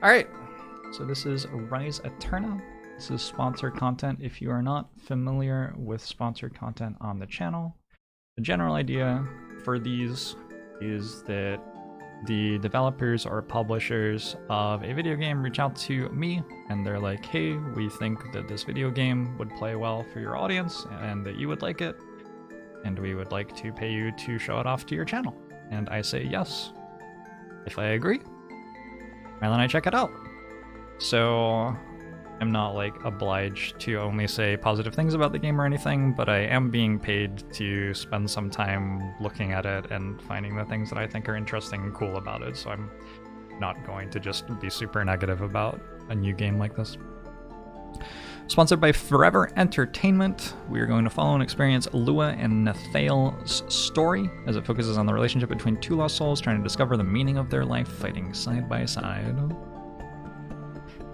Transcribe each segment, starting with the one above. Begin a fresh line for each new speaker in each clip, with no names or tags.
Alright, so this is Rise Eterna. This is sponsored content. If you are not familiar with sponsored content on the channel, the general idea for these is that the developers or publishers of a video game reach out to me and they're like, hey, we think that this video game would play well for your audience and that you would like it, and we would like to pay you to show it off to your channel. And I say yes, if I agree, and then I check it out. So I'm not like obliged to only say positive things about the game or anything, but I am being paid to spend some time looking at it and finding the things that I think are interesting and cool about it. So I'm not going to just be super negative about a new game like this. Sponsored by Forever Entertainment, we are going to follow and experience Lua and Neil's story as it focuses on the relationship between two lost souls trying to discover the meaning of their life, fighting side by side.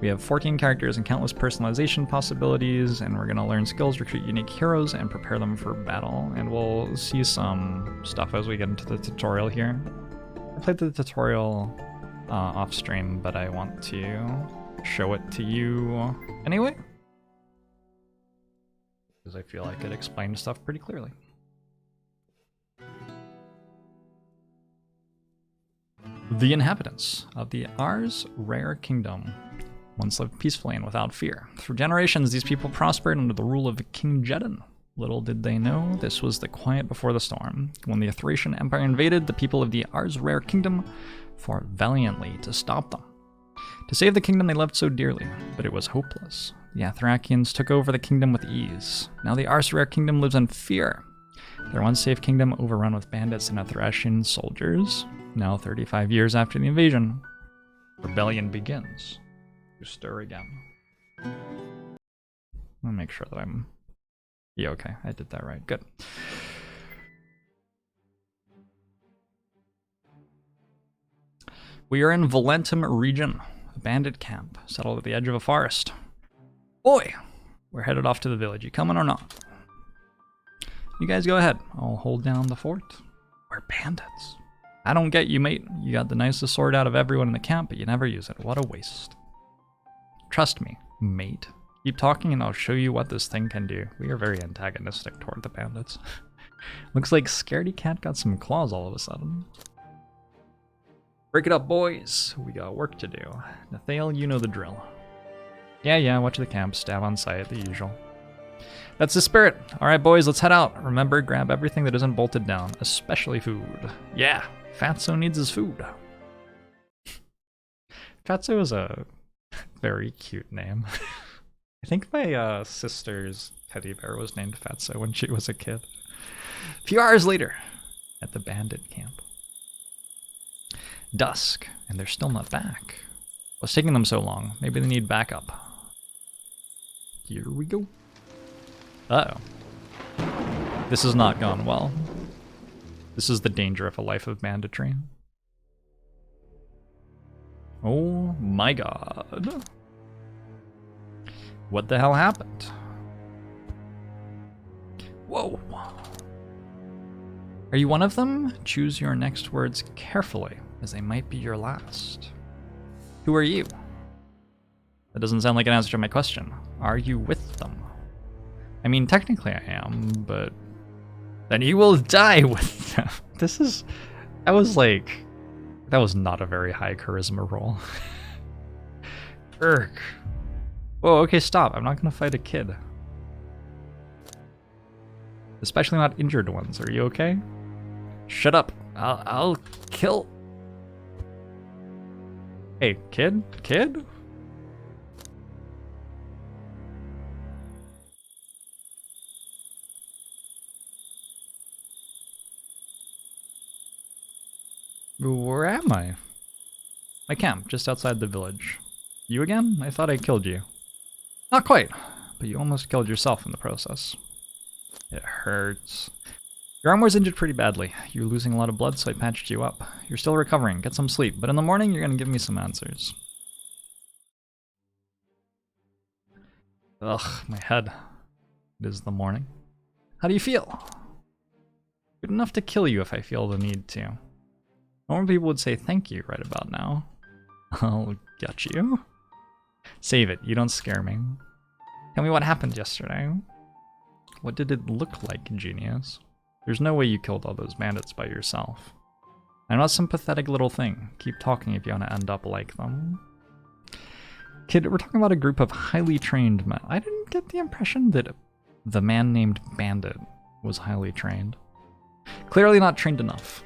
We have 14 characters and countless personalization possibilities, and we're going to learn skills, recruit unique heroes, and prepare them for battle. And we'll see some stuff as we get into the tutorial here. I played the tutorial off stream, but I want to show it to you anyway, because I feel like it explains stuff pretty clearly. The inhabitants of the Ars Rare kingdom once lived peacefully and without fear. For generations, these people prospered under the rule of King Jedin. Little did they know, this was the quiet before the storm. When the Thracian Empire invaded, the people of the Ars Rare kingdom fought valiantly to stop them. To save the kingdom they loved so dearly, but it was hopeless. The Athracians took over the kingdom with ease. Now the Ars Rare kingdom lives in fear. Their once safe kingdom overrun with bandits and Thracian soldiers. Now, 35 years after the invasion, rebellion begins. Stir again. I'll make sure that I'm... Yeah, okay, I did that right. Good. We are in Valentum region, a bandit camp settled at the edge of a forest. Boy, we're headed off to the village. You coming or not? You guys go ahead. I'll hold down the fort. We're bandits. I don't get you, mate. You got the nicest sword out of everyone in the camp, but you never use it. What a waste. Trust me, mate. Keep talking and I'll show you what this thing can do. We are very antagonistic toward the bandits. Looks like Scaredy Cat got some claws all of a sudden. Break it up, boys. We got work to do. Neil, you know the drill. Yeah, watch the camp, stab on sight, the usual. That's the spirit. Alright, boys, let's head out. Remember, grab everything that isn't bolted down, especially food. Yeah, Fatso needs his food. Fatso is a very cute name. I think my sister's teddy bear was named Fatso when she was a kid. A few hours later, at the bandit camp. Dusk, and they're still not back. What's taking them so long? Maybe they need backup. Here we go. Uh-oh. This has not gone well. This is the danger of a life of banditry. Oh my god. What the hell happened? Whoa. Are you one of them? Choose your next words carefully, as they might be your last. Who are you? That doesn't sound like an answer to my question. Are you with them? I mean, technically I am, but then you will die with them. That was not a very high charisma roll. Urgh. Whoa, okay, stop. I'm not gonna fight a kid. Especially not injured ones. Are you okay? Shut up. I'll kill... Hey, kid? Kid? Where am I? My camp, just outside the village. You again? I thought I killed you. Not quite, but you almost killed yourself in the process. It hurts. Your arm was injured pretty badly. You're losing a lot of blood, so I patched you up. You're still recovering. Get some sleep, but in the morning you're gonna give me some answers. Ugh, my head. It is the morning. How do you feel? Good enough to kill you if I feel the need to. Normal people would say thank you right about now. I'll Got you. Save it, you don't scare me. Tell me what happened yesterday. What did it look like, genius? There's no way you killed all those bandits by yourself. I'm not some pathetic little thing. Keep talking if you want to end up like them. Kid, we're talking about a group of highly trained men. I didn't get the impression that the man named Bandit was highly trained. Clearly not trained enough.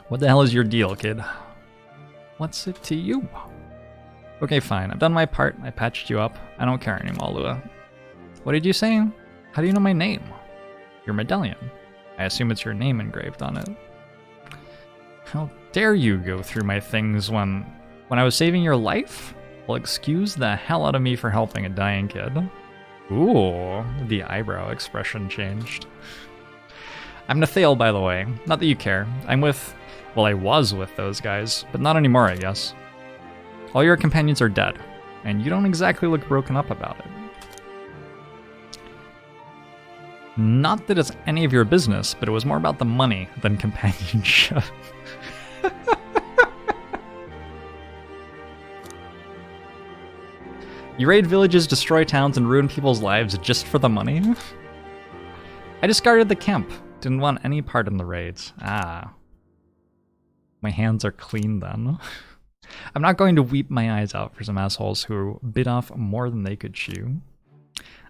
What the hell is your deal, kid? What's it to you? Okay, fine. I've done my part. I patched you up. I don't care anymore, Lua. What did you say? How do you know my name? Your medallion. I assume it's your name engraved on it. How dare you go through my things when I was saving your life? Well, excuse the hell out of me for helping a dying kid. Ooh, the eyebrow expression changed. I'm Nathale, by the way. Not that you care. I'm with... Well, I was with those guys, but not anymore, I guess. All your companions are dead, and you don't exactly look broken up about it. Not that it's any of your business, but it was more about the money than companionship. You raid villages, destroy towns, and ruin people's lives just for the money? I discarded the camp. Didn't want any part in the raids. Ah. My hands are clean then. I'm not going to weep my eyes out for some assholes who bit off more than they could chew.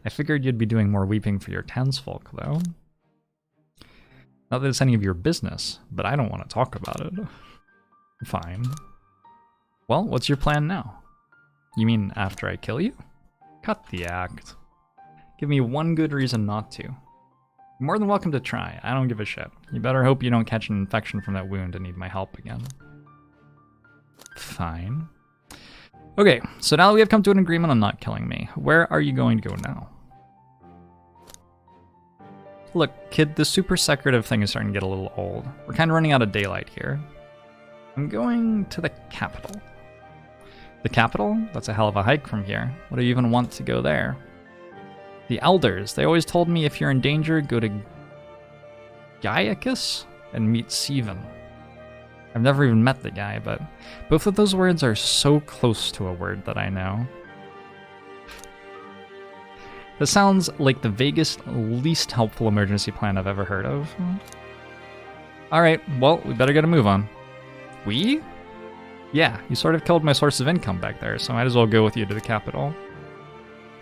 I figured you'd be doing more weeping for your townsfolk, though. Not that it's any of your business, but I don't want to talk about it. Fine. Well, what's your plan now? You mean after I kill you? Cut the act. Give me one good reason not to. You're more than welcome to try. I don't give a shit. You better hope you don't catch an infection from that wound and need my help again. Fine. Okay, so now that we have come to an agreement on not killing me, where are you going to go now? Look, kid, the super secretive thing is starting to get a little old. We're kind of running out of daylight here. I'm going to the capital. The capital? That's a hell of a hike from here. What do you even want to go there? The elders, they always told me if you're in danger, go to Gaiacus and meet Sivan. I've never even met the guy, but both of those words are so close to a word that I know. This sounds like the vaguest, least helpful emergency plan I've ever heard of. Alright, well, we better get a move on. We? Yeah, you sort of killed my source of income back there, so I might as well go with you to the capital.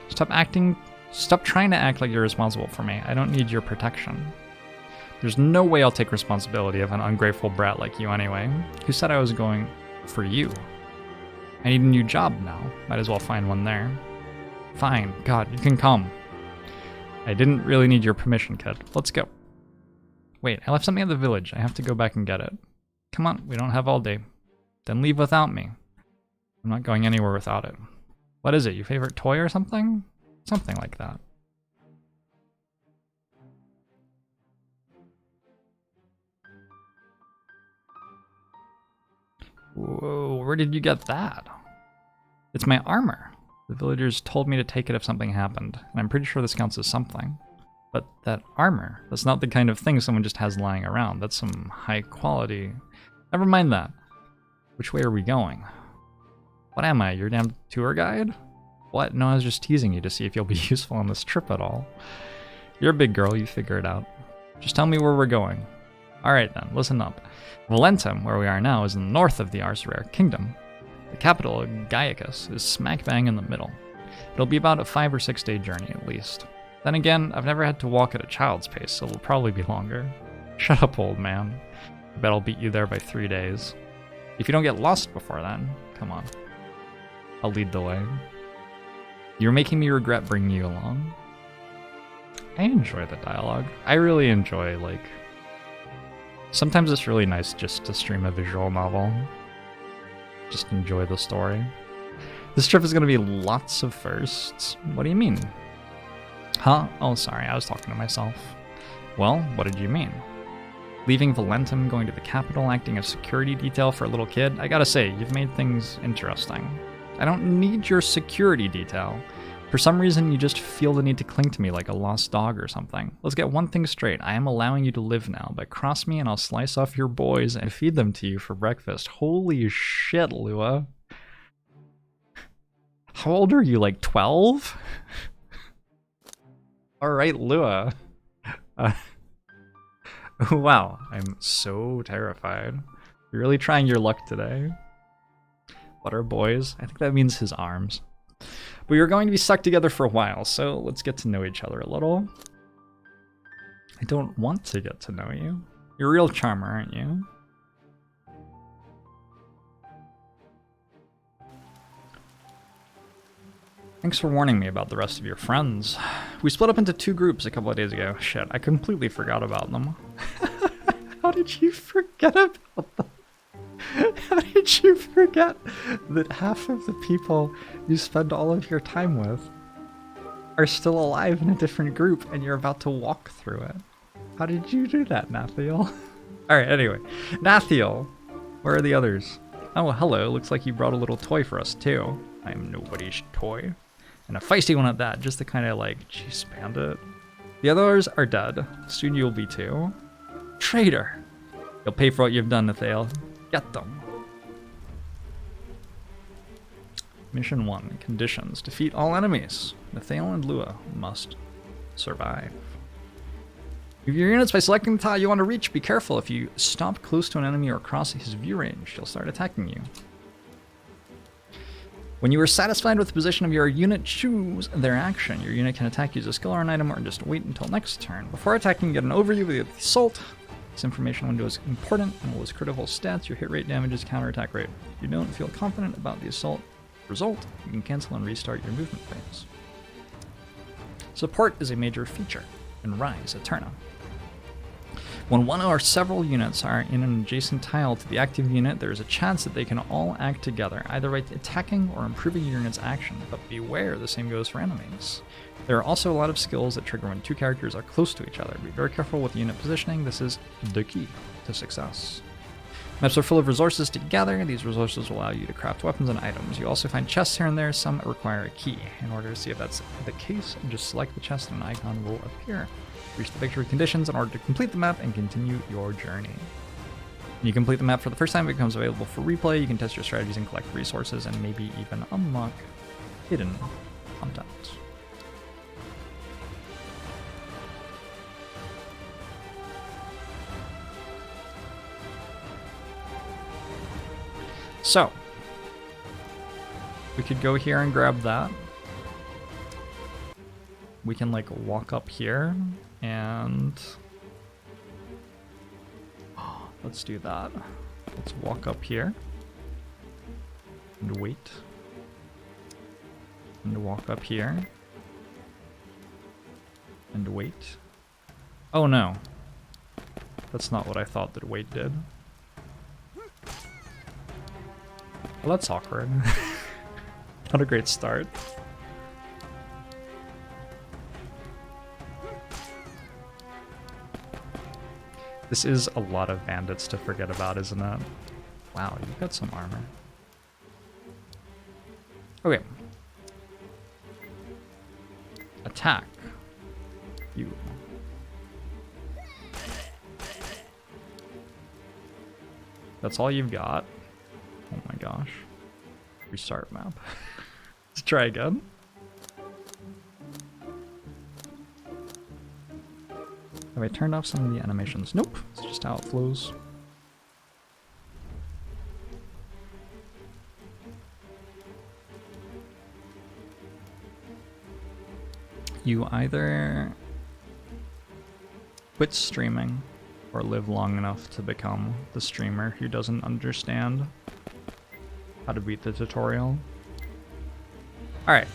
Stop trying to act like you're responsible for me. I don't need your protection. There's no way I'll take responsibility of an ungrateful brat like you anyway. Who said I was going for you? I need a new job now. Might as well find one there. Fine, God, you can come. I didn't really need your permission, kid. Let's go. Wait, I left something at the village. I have to go back and get it. Come on, we don't have all day. Then leave without me. I'm not going anywhere without it. What is it, your favorite toy or something? Something like that. Whoa, where did you get that? It's my armor. The villagers told me to take it if something happened, and I'm pretty sure this counts as something. But that armor, that's not the kind of thing someone just has lying around. That's some high quality... Never mind that. Which way are we going? What am I, your damn tour guide? What? No, I was just teasing you to see if you'll be useful on this trip at all. You're a big girl, you figure it out. Just tell me where we're going. Alright then, listen up. Valentum, where we are now, is in the north of the Ars Rare kingdom. The capital, Gaiacus, is smack bang in the middle. It'll be about a 5 or 6 day journey at least. Then again, I've never had to walk at a child's pace, so it'll probably be longer. Shut up, old man. I bet I'll beat you there by 3 days. If you don't get lost before then, come on. I'll lead the way. You're making me regret bringing you along. I enjoy the dialogue. I really enjoy, like... Sometimes it's really nice just to stream a visual novel. Just enjoy the story. This trip is going to be lots of firsts. What do you mean? Huh? Oh, sorry, I was talking to myself. Well, what did you mean? Leaving Valentum, going to the capital, acting as security detail for a little kid? I gotta say, you've made things interesting. I don't need your security detail. For some reason, you just feel the need to cling to me like a lost dog or something. Let's get one thing straight. I am allowing you to live now, but cross me and I'll slice off your boys and feed them to you for breakfast. Holy shit, Lua. How old are you, like 12? Alright, Lua. Wow, I'm so terrified. You're really trying your luck today. What are boys? I think that means his arms. But you're going to be stuck together for a while, so let's get to know each other a little. I don't want to get to know you. You're a real charmer, aren't you? Thanks for warning me about the rest of your friends. We split up into 2 groups a couple of days ago. Shit, I completely forgot about them. How did you forget about them? How did you forget that half of the people you spend all of your time with are still alive in a different group and you're about to walk through it? How did you do that, Nathiel? Alright, anyway. Nathiel, where are the others? Oh, hello. Looks like you brought a little toy for us, too. I am nobody's toy. And a feisty one at that, just to kind of like, expand it. The others are dead. Soon you'll be too. Traitor! You'll pay for what you've done, Nathiel. Get them. Mission 1. Conditions. Defeat all enemies. Nathiel and Lua must survive. Move your units by selecting the tile you want to reach. Be careful. If you stop close to an enemy or cross his view range, he'll start attacking you. When you are satisfied with the position of your unit, choose their action. Your unit can attack, use a skill or an item, or just wait until next turn. Before attacking, get an overview of the assault. This information window is important and will list critical stats, your hit rate, damages, counterattack rate. If you don't feel confident about the assault result, you can cancel and restart your movement phase. Support is a major feature in Rise Eterna. When one or several units are in an adjacent tile to the active unit, there is a chance that they can all act together, either by attacking or improving your unit's action, but beware, the same goes for enemies. There are also a lot of skills that trigger when 2 characters are close to each other. Be very careful with unit positioning, this is the key to success. Maps are full of resources to gather. These resources will allow you to craft weapons and items. You also find chests here and there, some require a key. In order to see if that's the case, just select the chest and an icon will appear. Reach the victory conditions in order to complete the map and continue your journey. When you complete the map for the first time, it becomes available for replay. You can test your strategies and collect resources and maybe even unlock hidden content. So, we could go here and grab that. We can like walk up here and let's do that. Let's walk up here and wait and walk up here and wait. Oh no, that's not what I thought that wait did. Well, that's awkward. Not a great start. This is a lot of bandits to forget about, isn't it? Wow, you've got some armor. Okay. Attack. You. That's all you've got? Oh my gosh. Restart map. Let's try again. Have I turned off some of the animations? Nope, it's just how it flows. You either quit streaming or live long enough to become the streamer who doesn't understand how to beat the tutorial. Alright.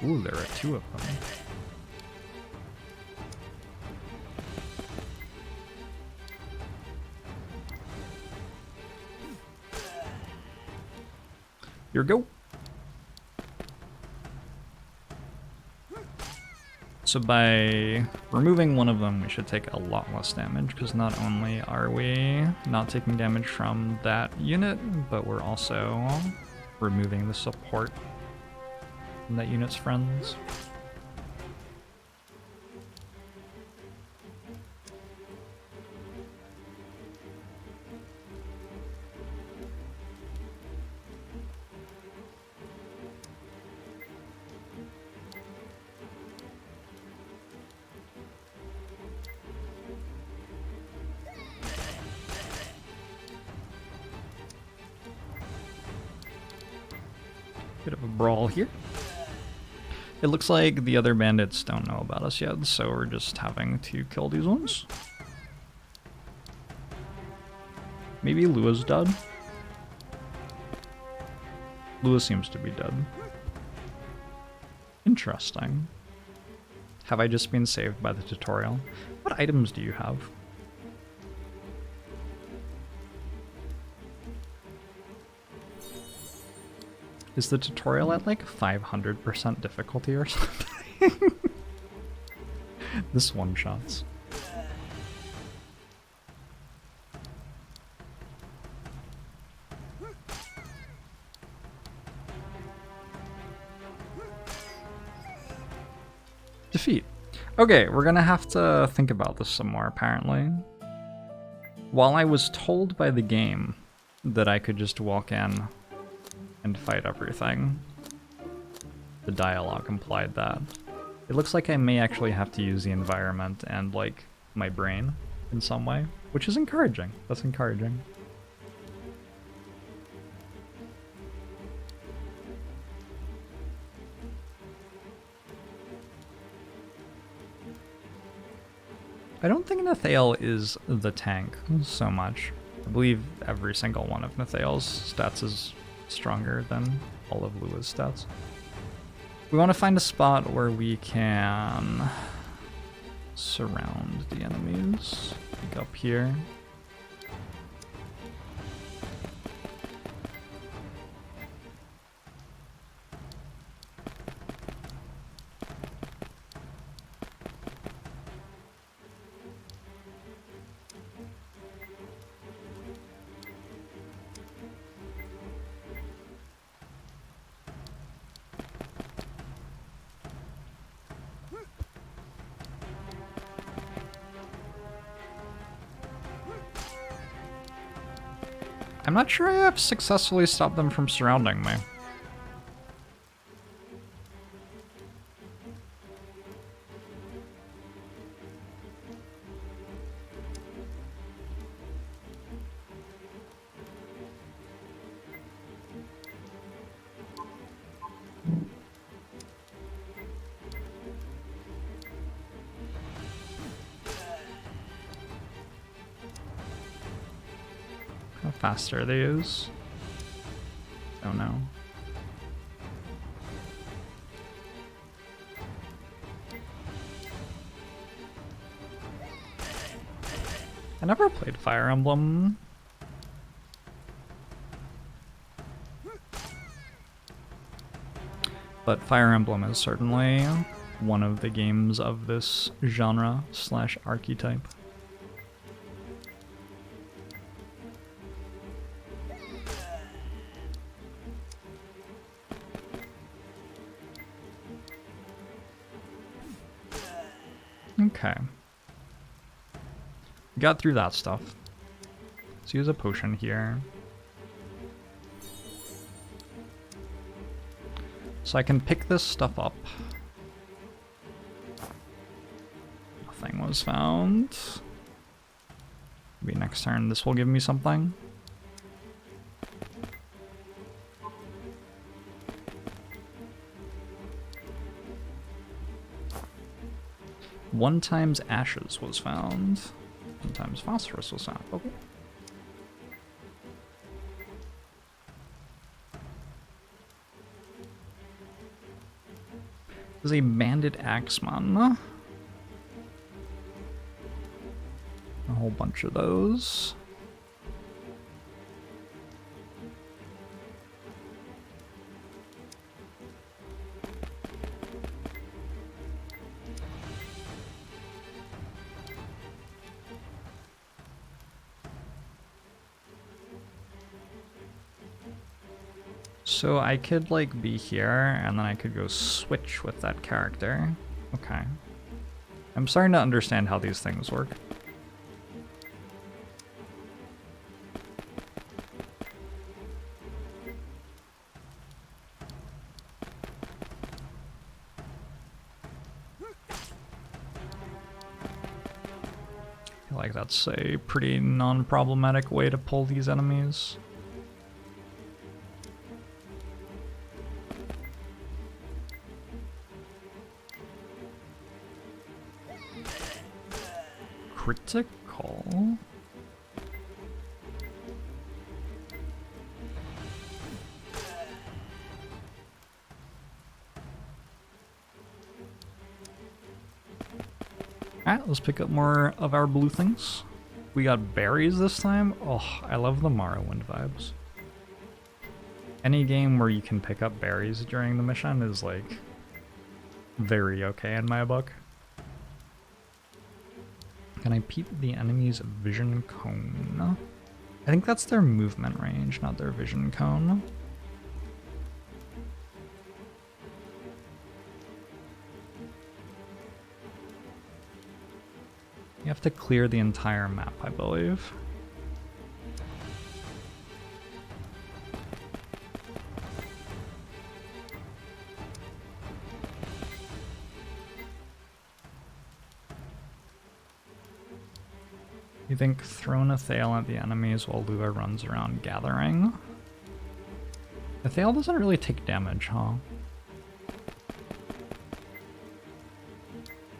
Ooh, there are 2 of them. Here we go. So by removing one of them, we should take a lot less damage, because not only are we not taking damage from that unit, but we're also removing the support from that unit's friends. Bit of a brawl here. It looks like the other bandits don't know about us yet, so we're just having to kill these ones. Maybe Lua's dead? Lua seems to be dead. Interesting. Have I just been saved by the tutorial? What items do you have? Is the tutorial at like 500% difficulty or something? This one-shots. Defeat. Okay, we're gonna have to think about this some more, apparently. While I was told by the game that I could just walk in and fight everything, the dialogue implied that. It looks like I may actually have to use the environment and, like, my brain in some way, which is encouraging. That's encouraging. I don't think Nathale is the tank so much. I believe every single one of Nathale's stats is stronger than all of Lua's stats. We want to find a spot where we can surround the enemies. Like up here. I'm not sure I have successfully stopped them from surrounding me. How fast are they is? Oh no. I never played Fire Emblem. But Fire Emblem is certainly one of the games of this genre slash archetype. Okay. Got through that stuff. Let's use a potion here. So I can pick this stuff up. Nothing was found. Maybe next turn this will give me something. One times ashes was found. One times phosphorus was found. Okay. There's a bandit axeman. A whole bunch of those. So I could like be here and then I could go switch with that character. Okay. I'm starting to understand how these things work. I feel like that's a pretty non-problematic way to pull these enemies. critical. Alright, let's pick up more of our blue things. We got berries this time. Oh, I love the Morrowind vibes. Any game where you can pick up berries during the mission is like very okay in my book. Can I peep the enemy's vision cone? I think that's their movement range, not their vision cone. You have to clear the entire map, I believe. You think throwing a Thale at the enemies while Lua runs around gathering? The Thale doesn't really take damage, huh?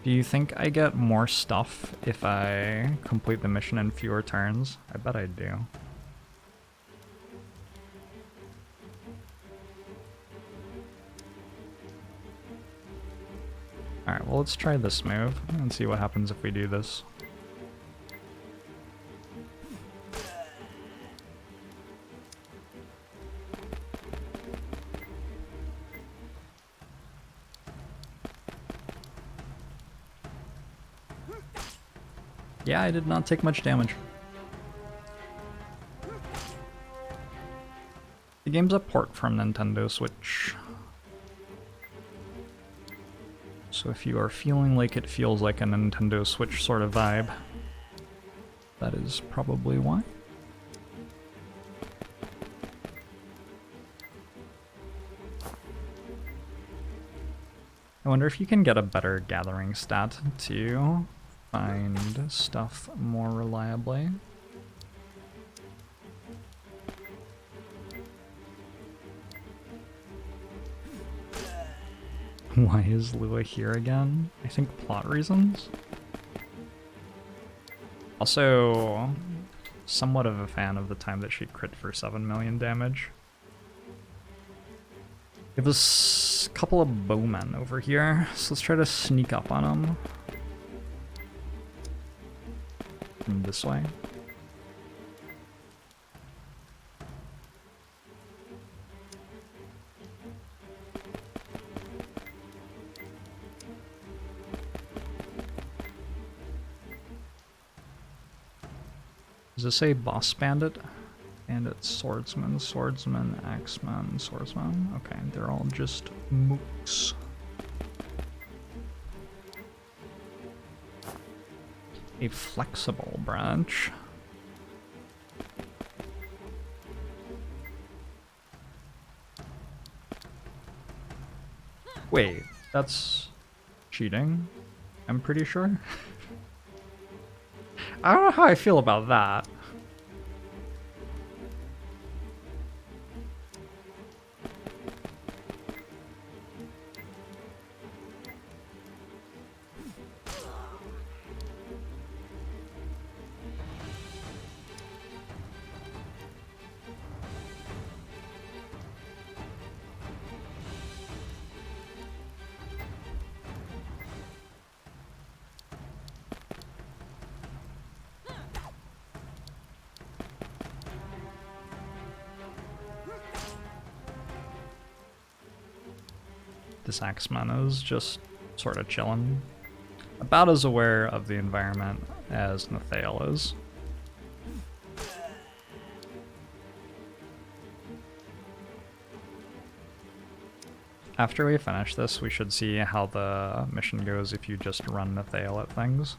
Do you think I get more stuff if I complete the mission in fewer turns? I bet I do. Alright, well let's try this move and see what happens if we do this. Yeah, I did not take much damage. The game's a port from Nintendo Switch. So if you are feeling like it feels like a Nintendo Switch sort of vibe, that is probably why. I wonder if you can get a better gathering stat to find stuff more reliably. Why is Lua here again? I think plot reasons. Also, somewhat of a fan of the time that she crit for 7 million damage. We have a couple of bowmen over here, so let's try to sneak up on them. From this way. Does this say boss bandit? Bandit, swordsman, swordsman, axeman, swordsman. Okay, they're all just mooks. A flexible branch. Wait, that's cheating, I'm pretty sure. I don't know how I feel about that. This axeman is just sort of chilling. About as aware of the environment as Nathale is. After we finish this, we should see how the mission goes if you just run Nathale at things.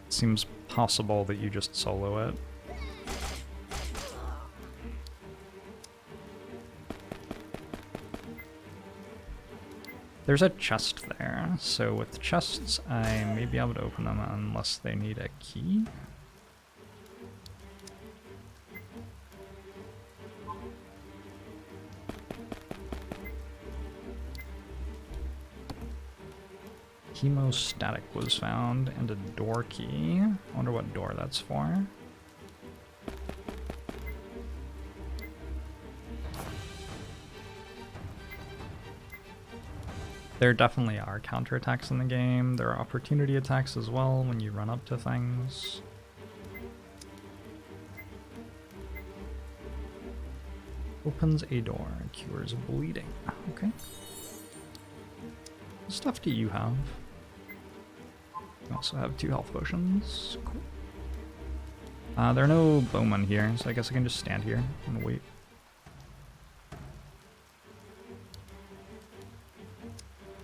It seems possible that you just solo it. There's a chest there, so with chests I may be able to open them unless they need a key. Hemostatic was found, and a door key. I wonder what door that's for. There definitely are counterattacks in the game. There are opportunity attacks as well when you run up to things. Opens a door, cures bleeding. Okay. What stuff do you have? You also have 2 health potions. Cool. There are no bowmen here, so I guess I can just stand here and wait.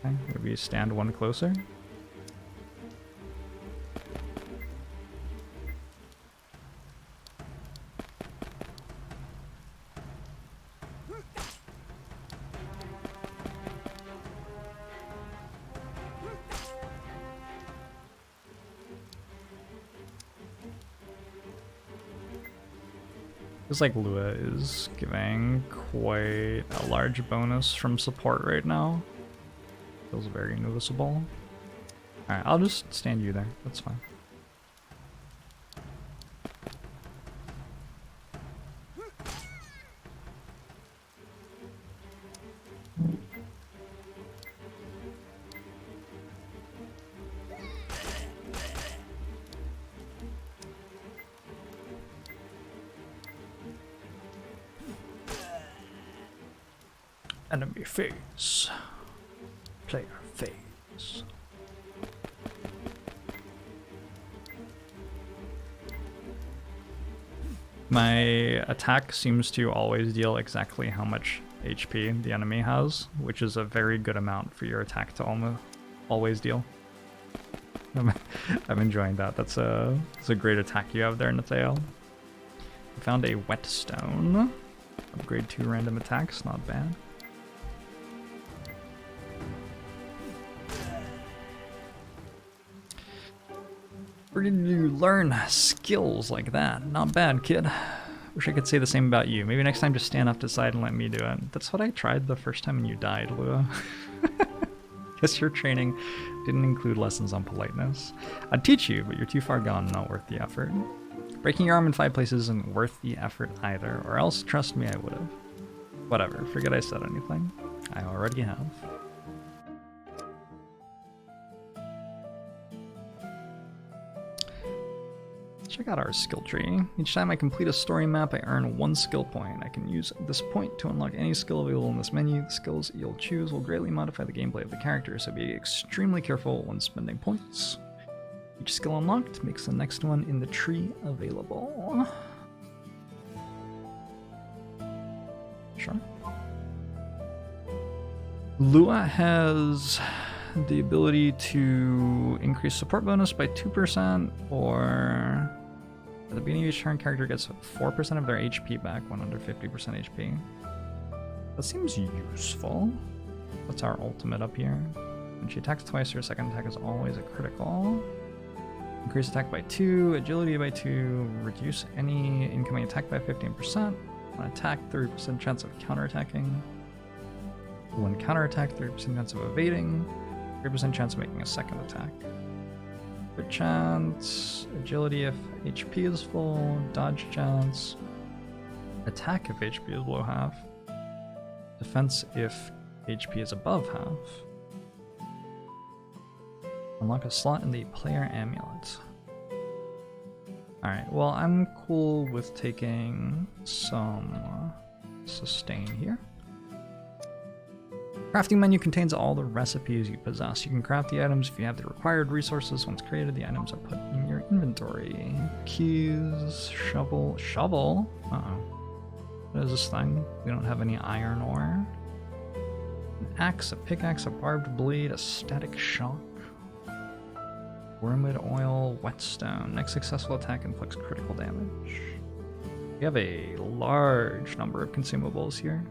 Okay, maybe stand one closer. Feels like Lua is giving quite a large bonus from support right now. Feels very noticeable. Alright, I'll just stand you there. That's fine. Enemy phase. Player phase. My attack seems to always deal exactly how much HP the enemy has, which is a very good amount for your attack to always deal. I'm enjoying that. That's a great attack you have there, Nathaniel. I found a whetstone. Upgrade 2 random attacks, not bad. Where did you learn skills like that? Not bad, kid. Wish I could say the same about you. Maybe next time just stand off to the side and let me do it. That's what I tried the first time when you died, Lua. Guess your training didn't include lessons on politeness. I'd teach you, but you're too far gone, not worth the effort. Breaking your arm in 5 places isn't worth the effort either, or else, trust me, I would've. Whatever, forget I said anything. I already have. Check out our skill tree. Each time I complete a story map, I earn 1 skill point. I can use this point to unlock any skill available in this menu. The skills you'll choose will greatly modify the gameplay of the character, so be extremely careful when spending points. Each skill unlocked makes the next one in the tree available. Sure. Lua has the ability to increase support bonus by 2%, or at the beginning of each turn, character gets 4% of their HP back when under 50% HP. That seems useful. What's our ultimate up here? When she attacks twice, her second attack is always a critical. Increase attack by 2, agility by 2, reduce any incoming attack by 15%. On attack, 30% chance of counterattacking. When counterattack, 30% chance of evading. 3% chance of making a second attack. Crit chance, agility if HP is full, dodge chance, attack if HP is below half, defense if HP is above half. Unlock a slot in the player amulet. Alright, well, I'm cool with taking some sustain here. Crafting menu contains all the recipes you possess. You can craft the items if you have the required resources. Once created, the items are put in your inventory. Keys, shovel. Uh-oh. What is this thing? We don't have any iron ore. An axe, a pickaxe, a barbed blade, a static shock. Wormwood oil, whetstone. Next successful attack inflicts critical damage. We have a large number of consumables here.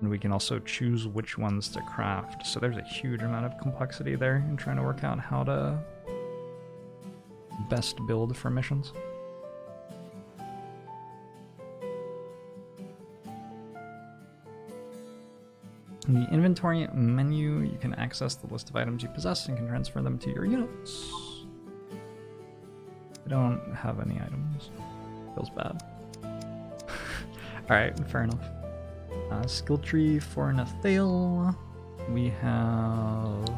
And we can also choose which ones to craft. So there's a huge amount of complexity there in trying to work out how to best build for missions. In the inventory menu, you can access the list of items you possess and can transfer them to your units. I don't have any items. Feels bad. Alright, fair enough. Skill tree for Nathale. We have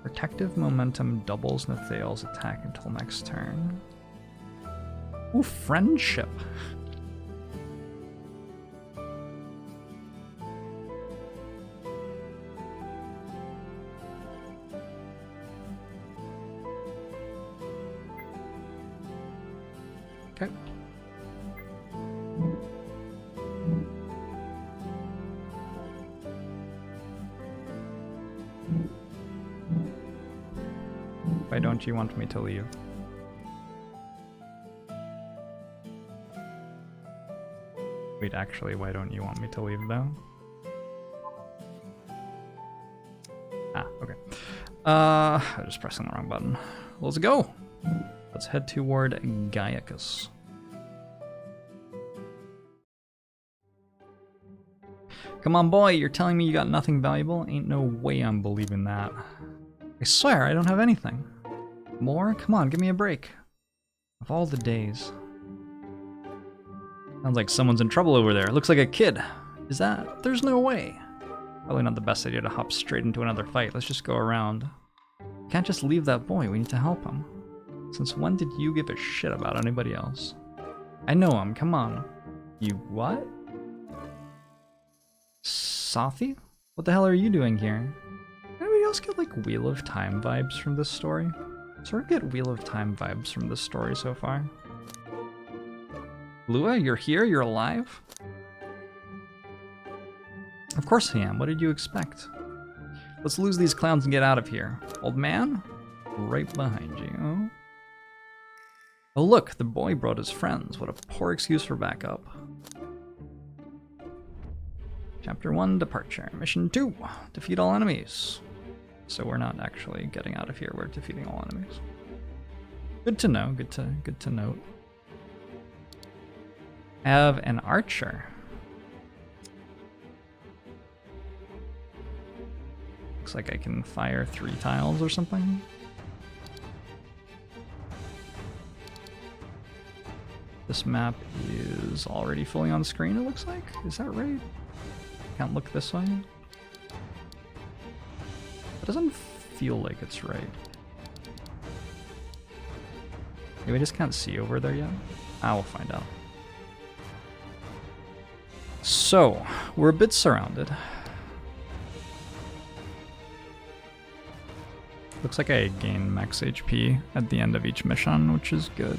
protective momentum doubles Nathale's attack until next turn. Ooh, friendship. Okay. Why don't you want me to leave? Wait, actually, why don't you want me to leave though? Ah, okay. I was just pressing the wrong button. Let's go! Let's head toward Gaiacus. Come on, boy, you're telling me you got nothing valuable? Ain't no way I'm believing that. I swear, I don't have anything. More? Come on, give me a break. Of all the days. Sounds like someone's in trouble over there. Looks like a kid. Is that? There's no way. Probably not the best idea to hop straight into another fight. Let's just go around. Can't just leave that boy. We need to help him. Since when did you give a shit about anybody else? I know him. Come on. You what? Safi? What the hell are you doing here? Anybody else get like Wheel of Time vibes from this story? Sort of get Wheel of Time vibes from this story so far. Lua, you're here? You're alive? Of course I am. What did you expect? Let's lose these clowns and get out of here. Old man? Right behind you. Oh look, the boy brought his friends. What a poor excuse for backup. Chapter 1, Departure. Mission 2, defeat all enemies. So we're not actually getting out of here, we're defeating all enemies. Good to know, good to note. Have an archer. Looks like I can fire 3 tiles or something. This map is already fully on screen, it looks like. Is that right? Can't look this way. It doesn't feel like it's right. Maybe I just can't see over there yet. I will find out. So, we're a bit surrounded. Looks like I gain max HP at the end of each mission, which is good.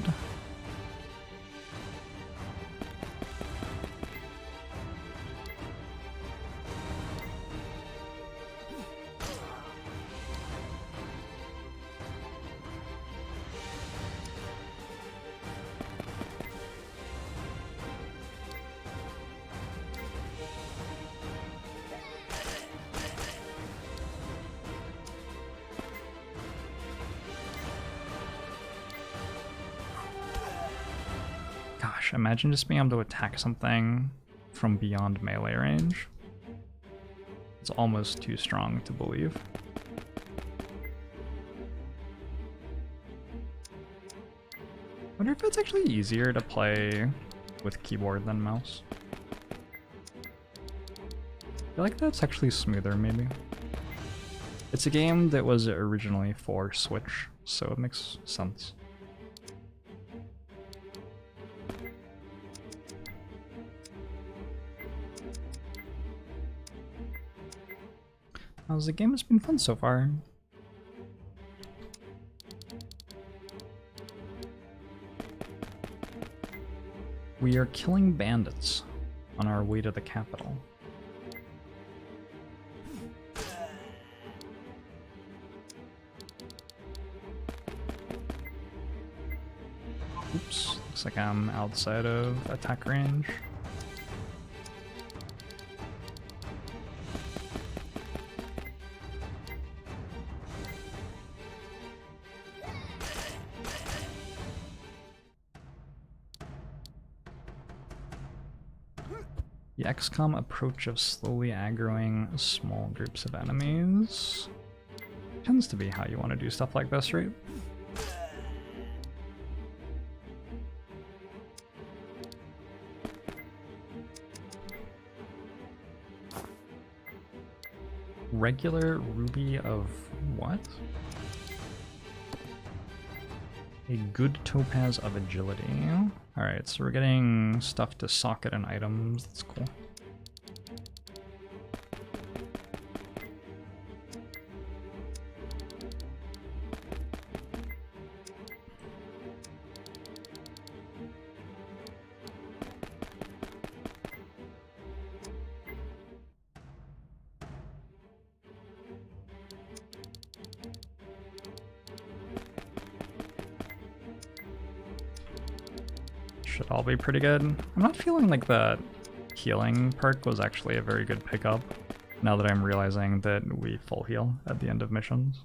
Gosh, imagine just being able to attack something from beyond melee range. It's almost too strong to believe. I wonder if it's actually easier to play with keyboard than mouse. I feel like that's actually smoother, maybe. It's a game that was originally for Switch, so it makes sense. The game has been fun so far. We are killing bandits on our way to the capital. Oops, looks like I'm outside of attack range. The XCOM approach of slowly aggroing small groups of enemies tends to be how you want to do stuff like this, right? Regular ruby of what? A good topaz of agility. Alright, so we're getting stuff to socket and items. That's cool. Should all be pretty good. I'm not feeling like the healing perk was actually a very good pickup, now that I'm realizing that we full heal at the end of missions.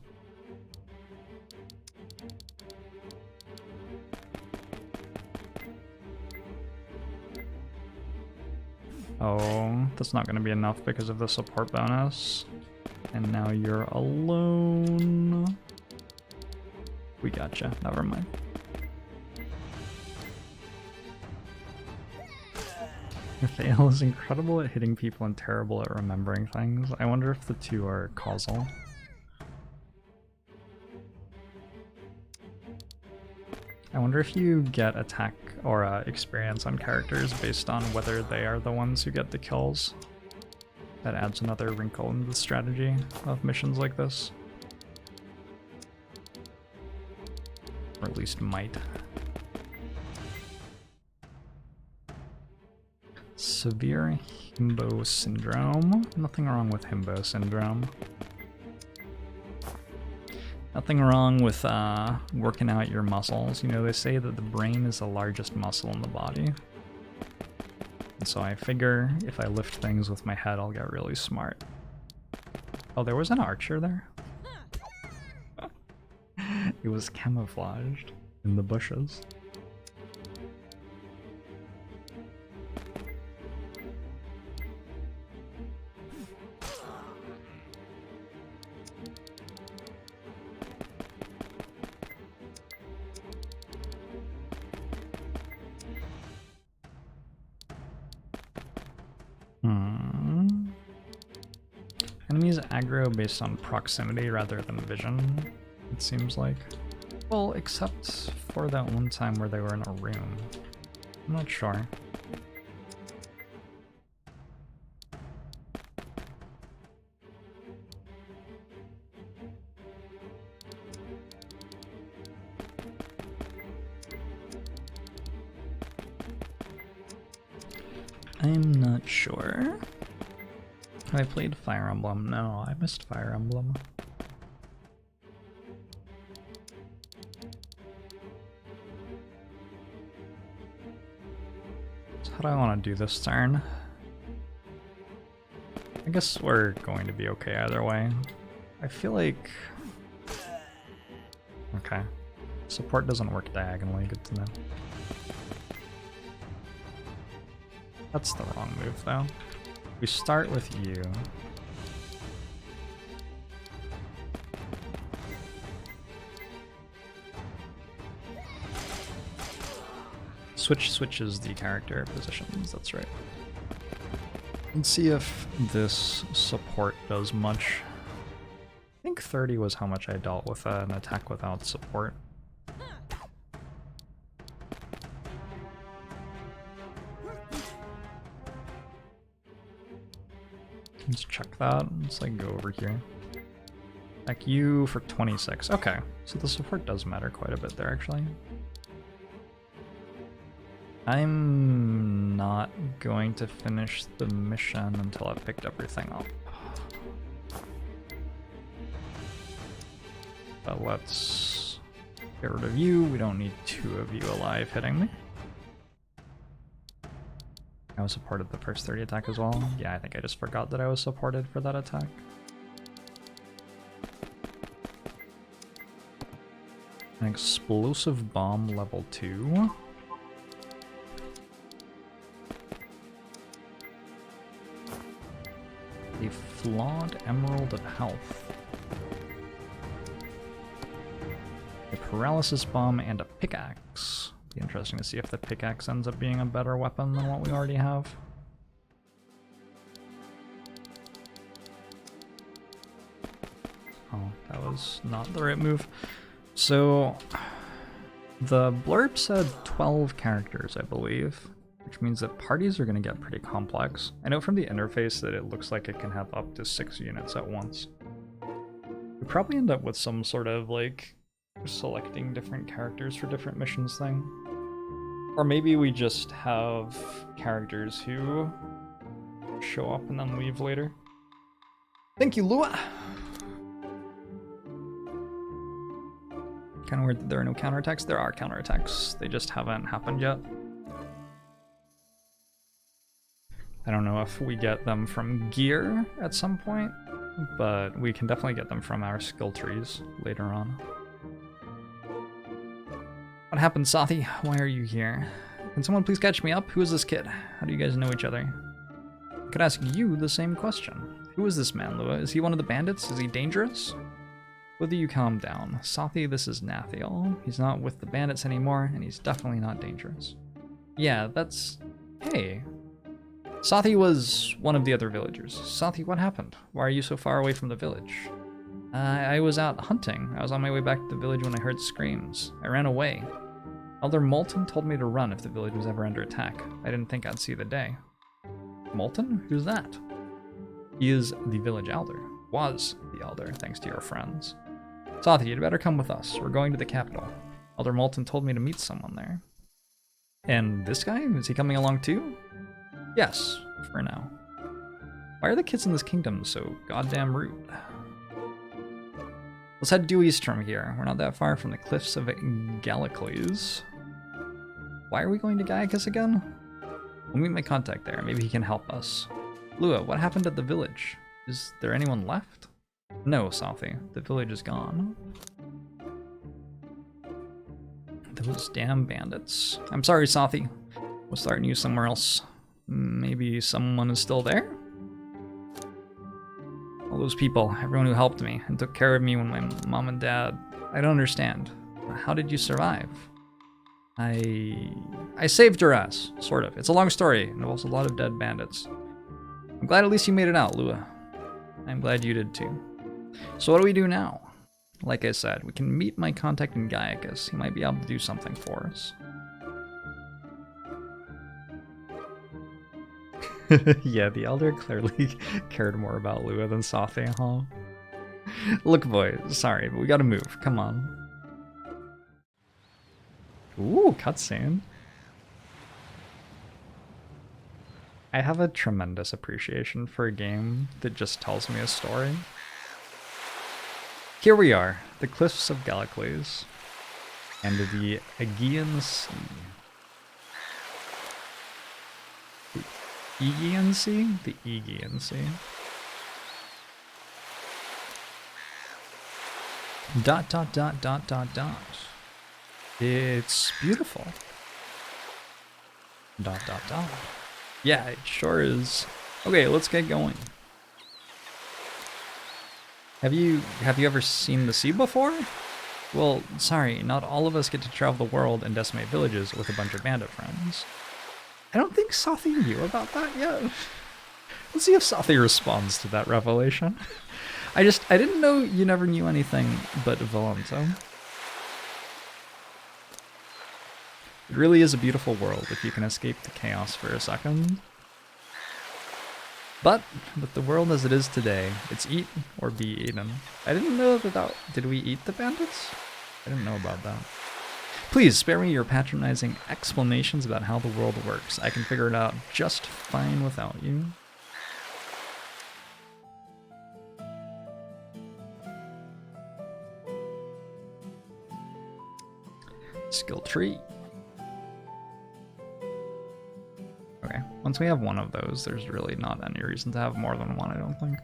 Oh, that's not going to be enough because of the support bonus. And now you're alone. We gotcha. Never mind. Fail is incredible at hitting people and terrible at remembering things. I wonder if the two are causal. I wonder if you get attack or experience on characters based on whether they are the ones who get the kills. That adds another wrinkle in the strategy of missions like this. Or at least might. Severe himbo syndrome. Nothing wrong with himbo syndrome. Nothing wrong with working out your muscles. You know, they say that the brain is the largest muscle in the body. And so I figure if I lift things with my head, I'll get really smart. Oh, there was an archer there? It was camouflaged in the bushes. Enemies aggro based on proximity rather than vision, it seems like. Well, except for that one time where they were in a room. I'm not sure. I'm not sure. Have I played Fire Emblem? No, I missed Fire Emblem. So how do I want to do this turn? I guess we're going to be okay either way. I feel like... Okay. Support doesn't work diagonally, good to know. That's the wrong move though. We start with you. Switches the character positions, that's right. Let's see if this support does much. I think 30 was how much I dealt with an attack without support. Let's check that. Let's like go over here. Attack you for 26. Okay, so the support does matter quite a bit there actually. I'm not going to finish the mission until I've picked everything up. But let's get rid of you. We don't need two of you alive hitting me. I was supported the first 30 attack as well. Yeah, I think I just forgot that I was supported for that attack. An explosive bomb level 2. Clawed Emerald of Health. A Paralysis Bomb and a Pickaxe. Be interesting to see if the pickaxe ends up being a better weapon than what we already have. Oh, that was not the right move. So, the blurb said 12 characters, I believe, which means that parties are going to get pretty complex. I know from the interface that it looks like it can have up to 6 units at once. We probably end up with some sort of, like, selecting different characters for different missions thing. Or maybe we just have characters who show up and then leave later. Thank you, Lua! Kind of weird that there are no counterattacks. There are counterattacks. They just haven't happened yet. I don't know if we get them from gear at some point, but we can definitely get them from our skill trees later on. What happened, Sathi? Why are you here? Can someone please catch me up? Who is this kid? How do you guys know each other? I could ask you the same question. Who is this man, Lua? Is he one of the bandits? Is he dangerous? Both of you calm down. Sathi, this is Nathiel. He's not with the bandits anymore, and he's definitely not dangerous. Yeah, that's... Hey. Sathi was one of the other villagers. Sathi, what happened? Why are you so far away from the village? I was out hunting. I was on my way back to the village when I heard screams. I ran away. Elder Molten told me to run if the village was ever under attack. I didn't think I'd see the day. Molten? Who's that? He is the village elder. Was the elder, thanks to your friends. Sathi, you'd better come with us. We're going to the capital. Elder Molten told me to meet someone there. And this guy? Is he coming along too? Yes, for now. Why are the kids in this kingdom so goddamn rude? Let's head due east from here. We're not that far from the cliffs of Gallicles. Why are we going to Gallicles again? We'll meet my contact there. Maybe he can help us. Lua, what happened at the village? Is there anyone left? No, Sathi. The village is gone. Those damn bandits. I'm sorry, Sathi. We'll start you somewhere else. Maybe someone is still there? All those people, everyone who helped me and took care of me when my mom and dad... I don't understand. How did you survive? I saved your ass, sort of. It's a long story. It involves a lot of dead bandits. I'm glad at least you made it out, Lua. I'm glad you did too. So what do we do now? Like I said, we can meet my contact in Gallicles. He might be able to do something for us. Yeah, the elder clearly cared more about Lua than Sathi, huh? Look, boy, sorry, but we gotta move. Come on. Ooh, cutscene. I have a tremendous appreciation for a game that just tells me a story. Here we are, the cliffs of Gallicles, and the Aegean Sea. The Aegean Sea? The Aegean Sea. Dot, dot, dot, dot, dot, dot. It's beautiful. Dot, dot, dot. Yeah, it sure is. Okay, let's get going. Have you ever seen the sea before? Well, sorry, not all of us get to travel the world and decimate villages with a bunch of bandit friends. I don't think Sathi knew about that yet. Let's see if Sathi responds to that revelation. I didn't know you never knew anything but Valento. It really is a beautiful world if you can escape the chaos for a second. But with the world as it is today, it's eat or be eaten. I didn't know that. Did we eat the bandits? I didn't know about that. Please spare me your patronizing explanations about how the world works. I can figure it out just fine without you. Skill tree. Okay, once we have one of those, there's really not any reason to have more than one, I don't think.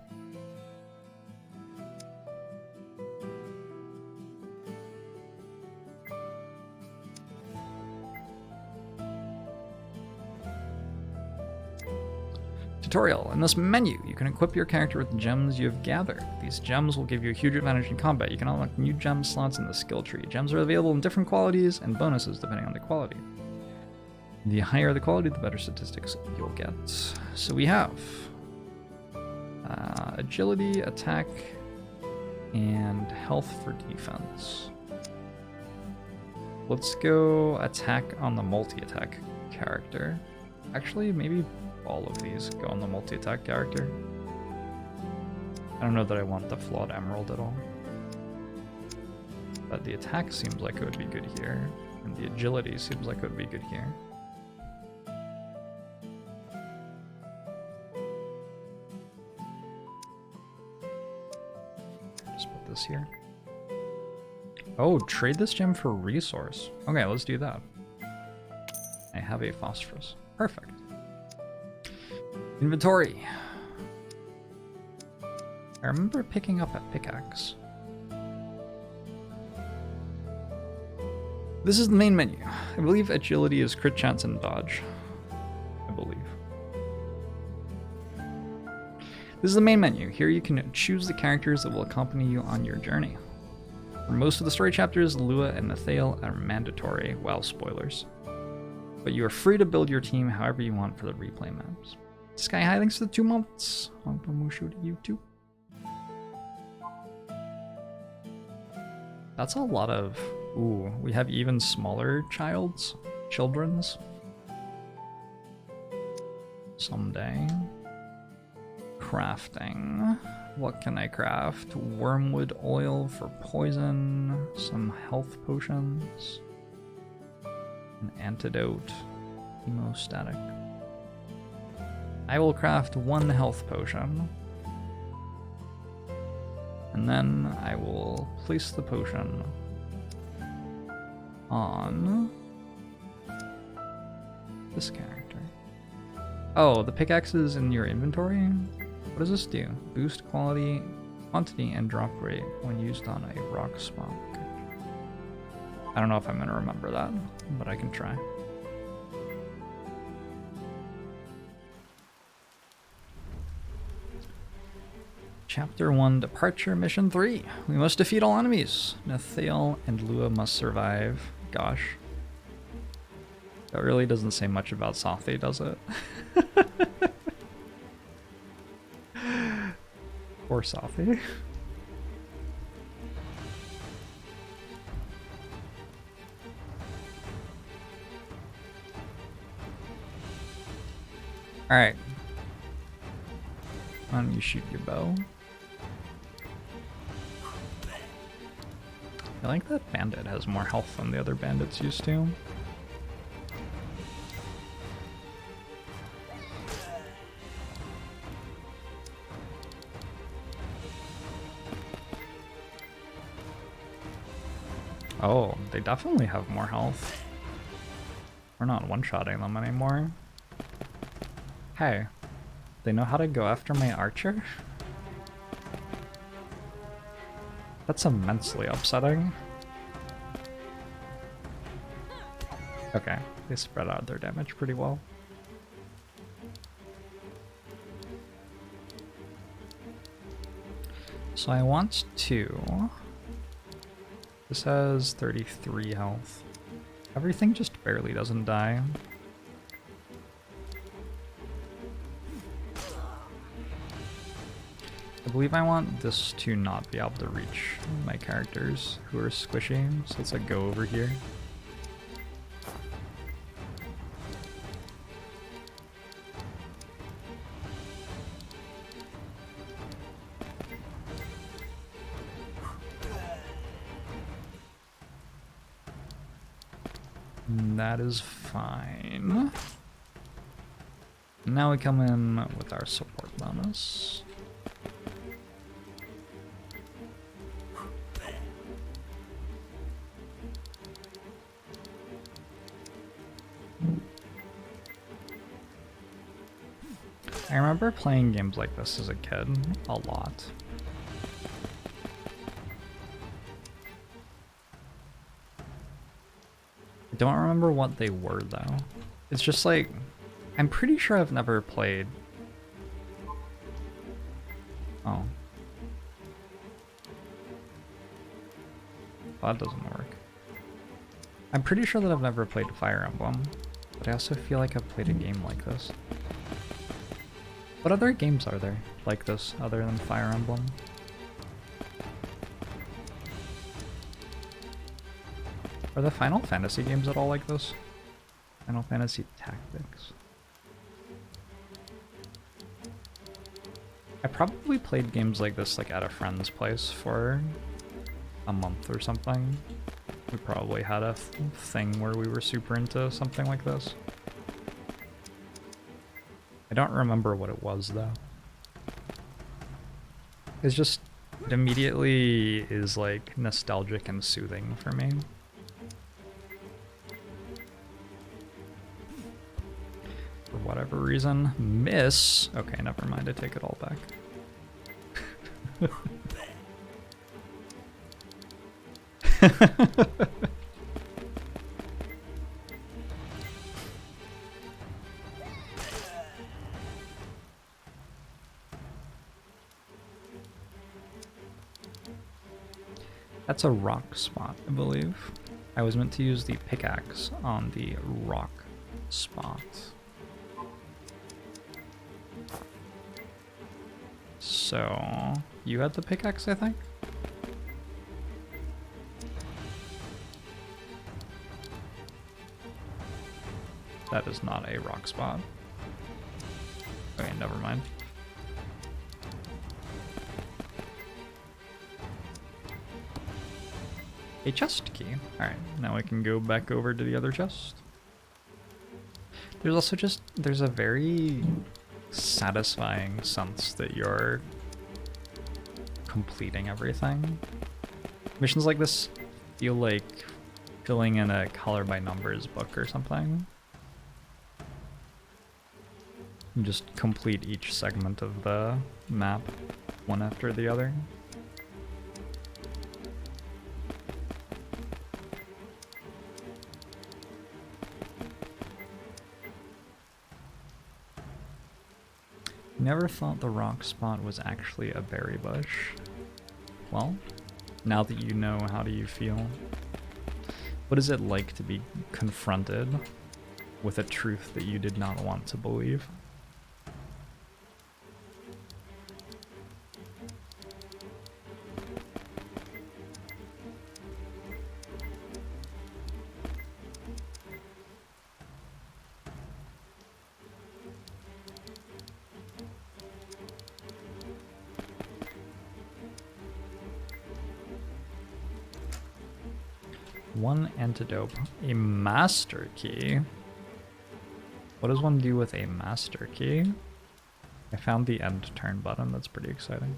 Tutorial. In this menu, you can equip your character with gems you have gathered. These gems will give you a huge advantage in combat. You can unlock new gem slots in the skill tree. Gems are available in different qualities and bonuses depending on the quality. The higher the quality, the better statistics you'll get. So we have agility, attack, and health for defense. Let's go attack on the multi-attack character. Actually, maybe all of these go on the multi-attack character. I don't know that I want the flawed emerald at all. But the attack seems like it would be good here, and the agility seems like it would be good here. Just put this here. Oh, trade this gem for resource. Okay, let's do that. I have a phosphorus. Perfect. Inventory. I remember picking up a pickaxe. This is the main menu. I believe agility is crit chance and dodge. I believe. This is the main menu. Here you can choose the characters that will accompany you on your journey. For most of the story chapters, Lua and Neil are mandatory, well, spoilers. But you are free to build your team however you want for the replay maps. Sky High, thanks for the 2 months. On promotion to you too. That's a lot of... Ooh, we have even smaller children's. Someday. Crafting. What can I craft? Wormwood oil for poison. Some health potions. An antidote. Hemostatic. I will craft 1 health potion. And then I will place the potion on this character. Oh, the pickaxe is in your inventory? What does this do? Boost quality, quantity, and drop rate when used on a rock spot. I don't know if I'm going to remember that, but I can try. Chapter 1, Departure, Mission 3. We must defeat all enemies. Neil and Lua must survive. Gosh. That really doesn't say much about Sathi, does it? Poor Sathi. Alright. Why don't you shoot your bow? I like that bandit has more health than the other bandits used to. Oh, they definitely have more health. We're not one-shotting them anymore. Hey, they know how to go after my archer? That's immensely upsetting. Okay, they spread out their damage pretty well. So I want to... This has 33 health. Everything just barely doesn't die. I believe I want this to not be able to reach my characters who are squishy, so let's like go over here. And that is fine. Now we come in with our support bonus. I remember playing games like this as a kid a lot. I don't remember what they were though. It's just like, I'm pretty sure I've never played Well, that doesn't work. I'm pretty sure that I've never played Fire Emblem, but I also feel like I've played a game like this. What other games are there like this other than Fire Emblem? Are the Final Fantasy games at all like this? Final Fantasy Tactics. I probably played games like this like at a friend's place for a month or something. We probably had a thing where we were super into something like this. I don't remember what it was though. It's just, it immediately is like nostalgic and soothing for me. For whatever reason. Miss! Okay, never mind, I take it all back. That's a rock spot, I believe. I was meant to use the pickaxe on the rock spot. So, you had the pickaxe, I think? That is not a rock spot. Okay, never mind. A chest key. Alright, now I can go back over to the other chest. There's also just, there's a very satisfying sense that you're completing everything. Missions like this feel like filling in a color by numbers book or something. You just complete each segment of the map, one after the other. Never thought the rock spot was actually a berry bush. Well, now that you know, how do you feel? What is it like to be confronted with a truth that you did not want to believe? One antidote. A master key? What does one do with a master key? I found the end turn button, that's pretty exciting.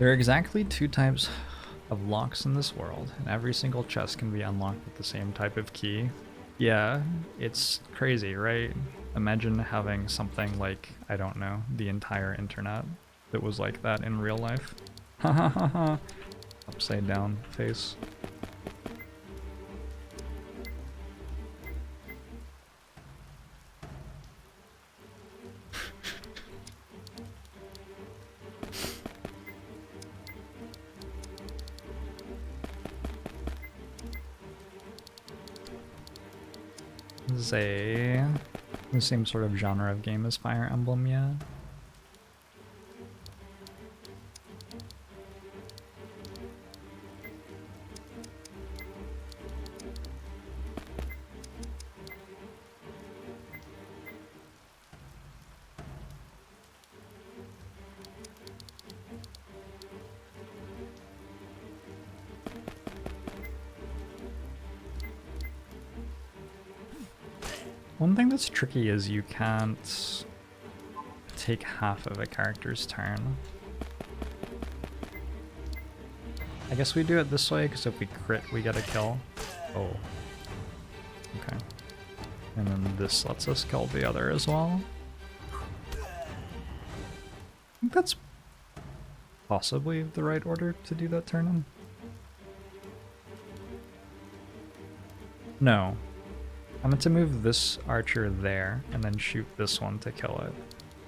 There are exactly 2 types of locks in this world, and every single chest can be unlocked with the same type of key. Yeah, it's crazy, right? Imagine having something like, I don't know, the entire internet that was like that in real life. Ha ha ha ha. Upside down face. This is the same sort of genre of game as Fire Emblem, yeah. One thing that's tricky is you can't take half of a character's turn. I guess we do it this way, because if we crit, we get a kill. Oh. Okay. And then this lets us kill the other as well. I think that's possibly the right order to do that turn in. No. I'm meant to move this archer there, and then shoot this one to kill it.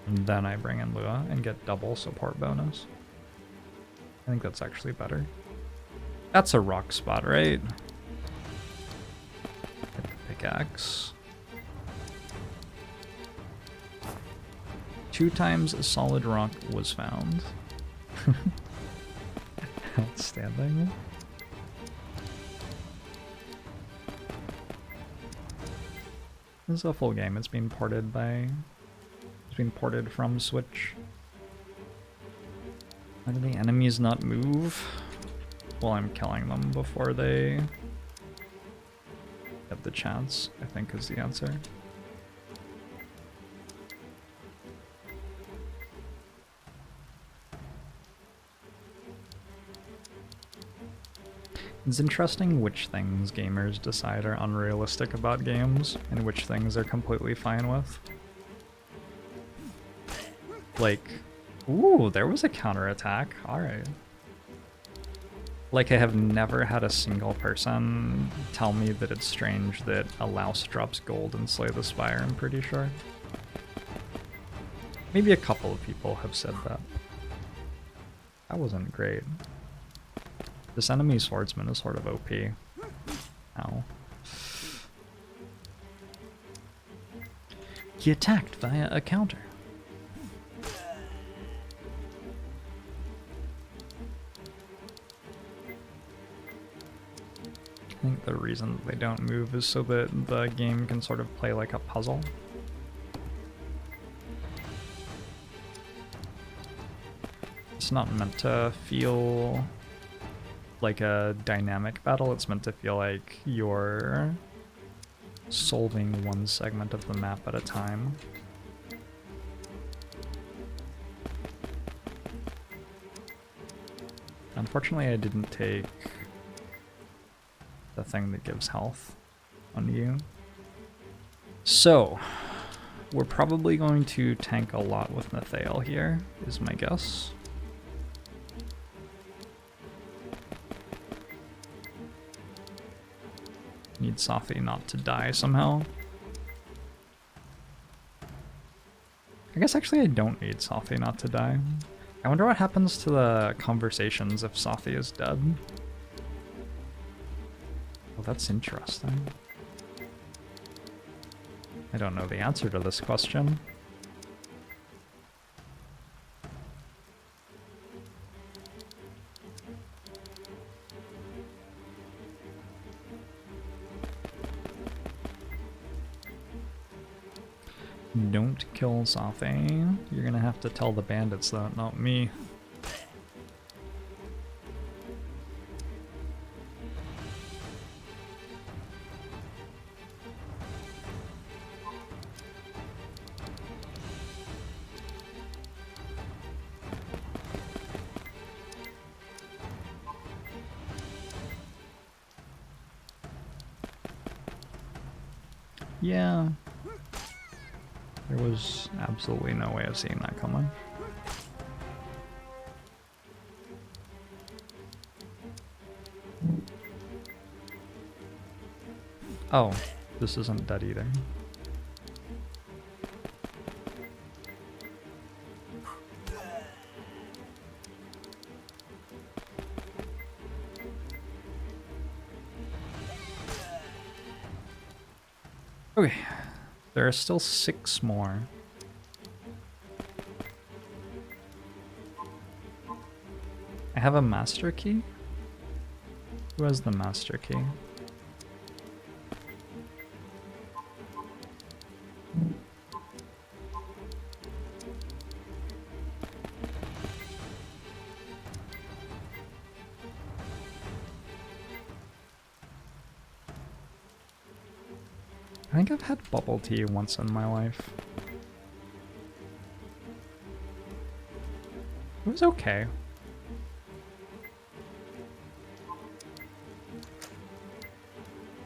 And then I bring in Lua and get double support bonus. I think that's actually better. That's a rock spot, right? Get the pickaxe. 2 times a solid rock was found. Outstanding. This is a full game. It's been ported from Switch. Why do the enemies not move? Well, I'm killing them before they get the chance, I think is the answer. It's interesting which things gamers decide are unrealistic about games, and which things they're completely fine with. Like, ooh, there was a counterattack. Alright. Like, I have never had a single person tell me that it's strange that a louse drops gold and Slay the Spire, I'm pretty sure. Maybe a couple of people have said that. That wasn't great. This enemy swordsman is sort of OP. Ow. He attacked via a counter. I think the reason they don't move is so that the game can sort of play like a puzzle. It's not meant to feel like a dynamic battle, it's meant to feel like you're solving one segment of the map at a time. Unfortunately, I didn't take the thing that gives health on you. So, we're probably going to tank a lot with Nathael here, is my guess. Need Safi not to die somehow. I guess actually I don't need Safi not to die. I wonder what happens to the conversations if Safi is dead. Well, that's interesting. I don't know the answer to this question. Don't kill Safi. You're gonna have to tell the bandits that, not me. Yeah. There was absolutely no way of seeing that coming. Oh, this isn't dead either. Okay. There are still 6 more. I have a master key? Who has the master key? I think I've had bubble tea once in my life. It was okay.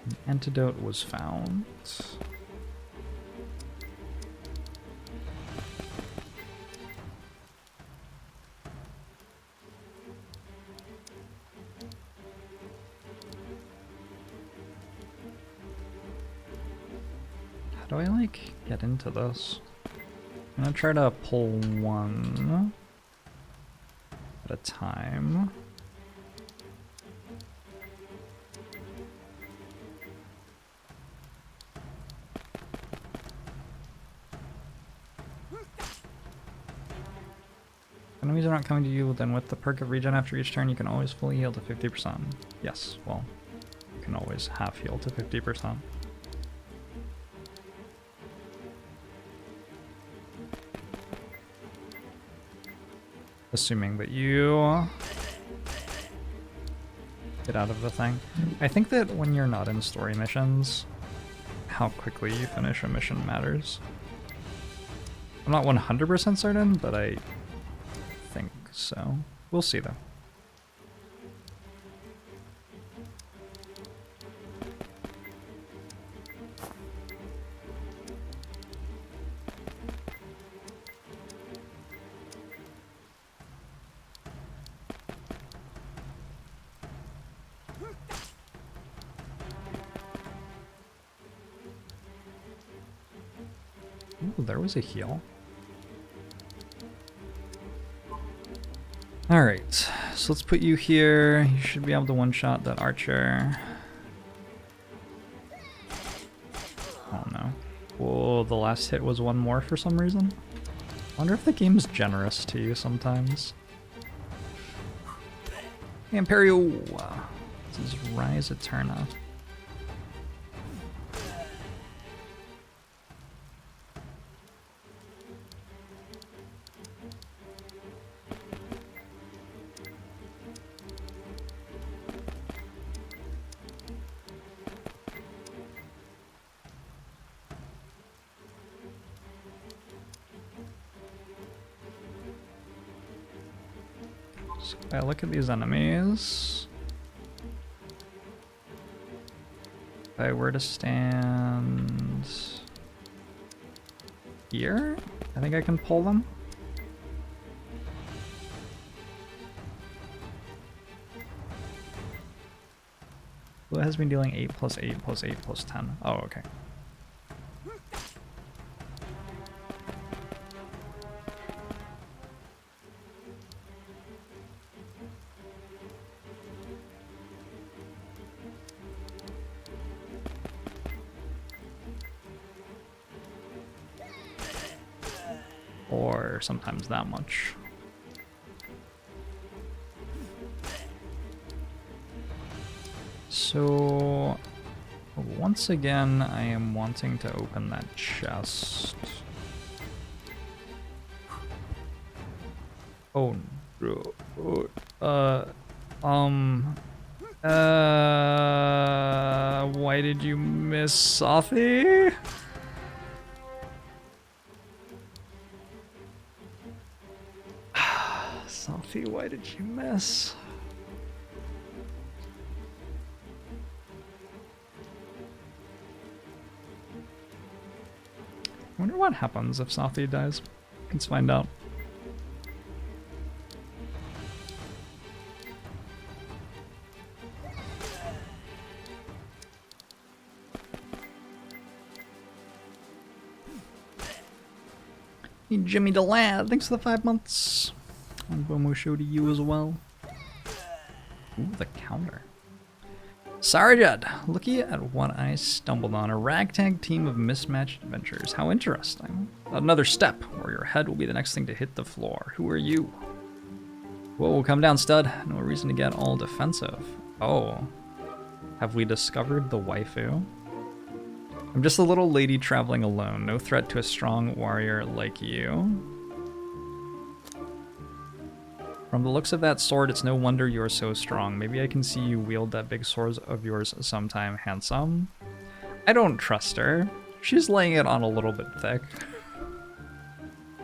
An antidote was found. How do I, like, get into this? I'm gonna try to pull one at a time. Enemies are not coming to you, then with the perk of regen after each turn, you can always fully heal to 50%. Yes, well, you can always half heal to 50%. Assuming that you get out of the thing. I think that when you're not in story missions, how quickly you finish a mission matters. I'm not 100% certain, but I think so. We'll see though. Ooh, there was a heal. Alright, so let's put you here. You should be able to one-shot that archer. Oh no. Whoa, the last hit was one more for some reason. I wonder if the game's generous to you sometimes. Hey, Imperio! This is Rise Eterna. So if I look at these enemies, if I were to stand here, I think I can pull them. Lua has been dealing 8 plus 8 plus 8 plus 10. Oh, okay. Or sometimes that much. So once again, I am wanting to open that chest. Oh, why did you miss Safi? Safi, why did you miss? I wonder what happens if Safi dies. Let's find out. Hey, Jimmy the Lad, thanks for the 5 months. And Bomo show to you as well. Ooh, the counter. Sorry, Judd. Looking at what I stumbled on, a ragtag team of mismatched adventures. How interesting. Another step, or your head will be the next thing to hit the floor. Who are you? Whoa, calm down, stud. No reason to get all defensive. Oh. Have we discovered the waifu? I'm just a little lady traveling alone. No threat to a strong warrior like you. From the looks of that sword, it's no wonder you're so strong. Maybe I can see you wield that big sword of yours sometime, handsome. I don't trust her. She's laying it on a little bit thick.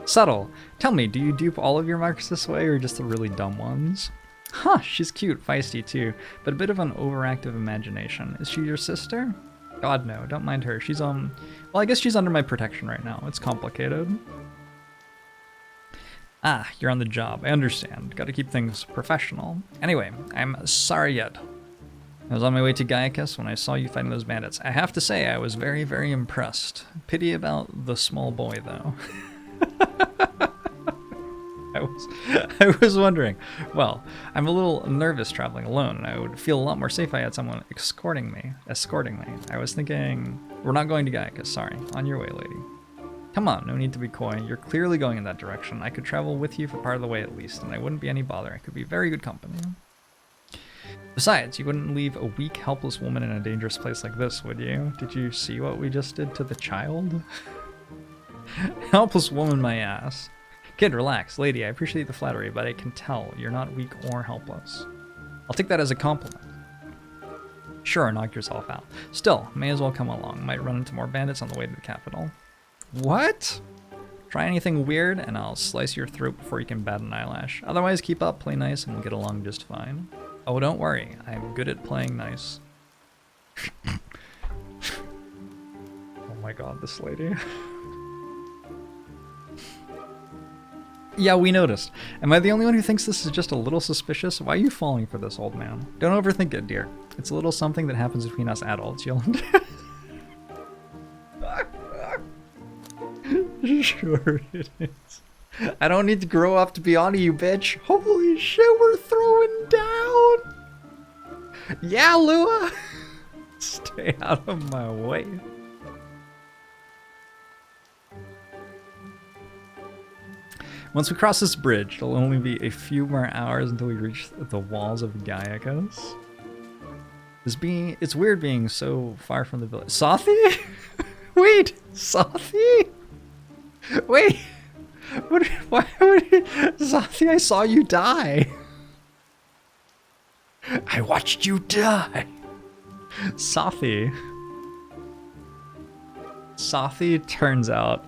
Subtle. Tell me, do you dupe all of your marks this way or just the really dumb ones? Huh, she's cute, feisty too, but a bit of an overactive imagination. Is she your sister? God no, don't mind her. She's well, I guess she's under my protection right now. It's complicated. Ah, you're on the job. I understand. Gotta keep things professional. Anyway, I'm sorry yet. I was on my way to Gaiacus when I saw you fighting those bandits. I have to say, I was very, very impressed. Pity about the small boy, though. I was wondering. Well, I'm a little nervous traveling alone, and I would feel a lot more safe if I had someone escorting me. I was thinking, we're not going to Gaika, sorry. On your way, lady. Come on, no need to be coy. You're clearly going in that direction. I could travel with you for part of the way at least, and I wouldn't be any bother. I could be very good company. Besides, you wouldn't leave a weak, helpless woman in a dangerous place like this, would you? Did you see what we just did to the child? Helpless woman, my ass. Kid, relax. Lady, I appreciate the flattery, but I can tell you're not weak or helpless. I'll take that as a compliment. Sure, knock yourself out. Still, may as well come along. Might run into more bandits on the way to the capital. What? Try anything weird, and I'll slice your throat before you can bat an eyelash. Otherwise, keep up, play nice, and we'll get along just fine. Oh, don't worry. I'm good at playing nice. Oh my god, this lady. Yeah, we noticed. Am I the only one who thinks this is just a little suspicious? Why are you falling for this, old man? Don't overthink it, dear. It's a little something that happens between us adults, you'll Sure it is. I don't need to grow up to be onto you, bitch. Holy shit, we're throwing down. Yeah, Lua. Stay out of my way. Once we cross this bridge, it'll only be a few more hours until we reach the walls of Gaiacos. It's weird being so far from the village. Sathi? Wait, Sathi? Wait, why would Sathi, I saw you die. I watched you die. Sathi turns out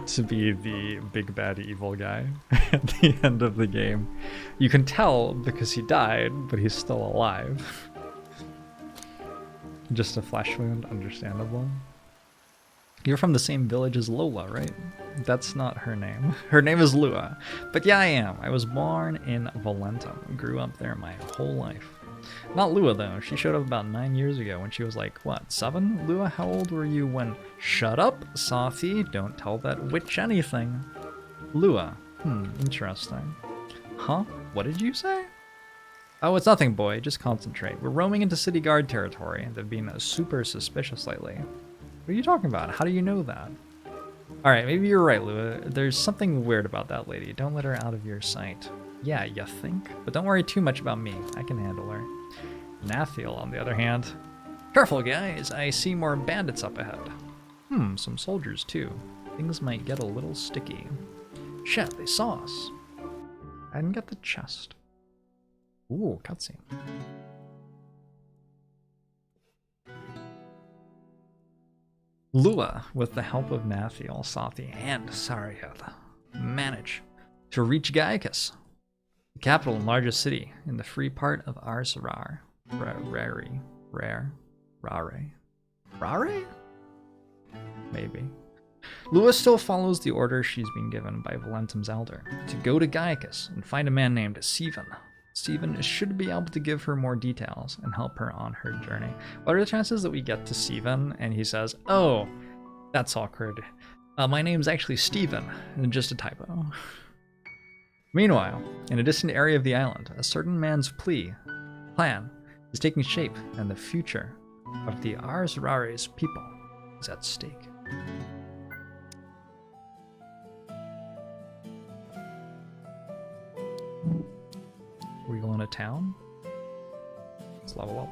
to be the big bad evil guy at the end of the game. You can tell because he died, but he's still alive. Just a flesh wound, understandable. You're from the same village as Lola, right? That's not her name. Her name is Lua. But yeah, I am. I was born in Valentum. Grew up there my whole life. Not Lua, though. She showed up about 9 years ago when she was like, what, 7? Lua, how old were you when... Shut up, Safi. Don't tell that witch anything. Lua. Interesting. Huh? What did you say? Oh, it's nothing, boy. Just concentrate. We're roaming into city guard territory. They've been super suspicious lately. What are you talking about? How do you know that? Alright, maybe you're right, Lua. There's something weird about that lady. Don't let her out of your sight. Yeah, you think? But don't worry too much about me. I can handle her. Nathiel, on the other hand. Careful, guys. I see more bandits up ahead. Some soldiers, too. Things might get a little sticky. Shit, they saw us. I didn't get the chest. Ooh, cutscene. Lua, with the help of Nathiel, Sathi, and Sariel, manage to reach Gaicus, the capital and largest city in the free part of Ars Rare. Rare? Maybe. Lua still follows the order she's been given by Valentum's elder, to go to Gaicus and find a man named Steven. Steven should be able to give her more details and help her on her journey. What are the chances that we get to Steven and he says, oh, that's awkward. My name's actually Steven, and just a typo. Meanwhile, in a distant area of the island, a certain man's plan is taking shape, and the future of the Ars Rare's people is at stake. Are we going to town? Let's level up.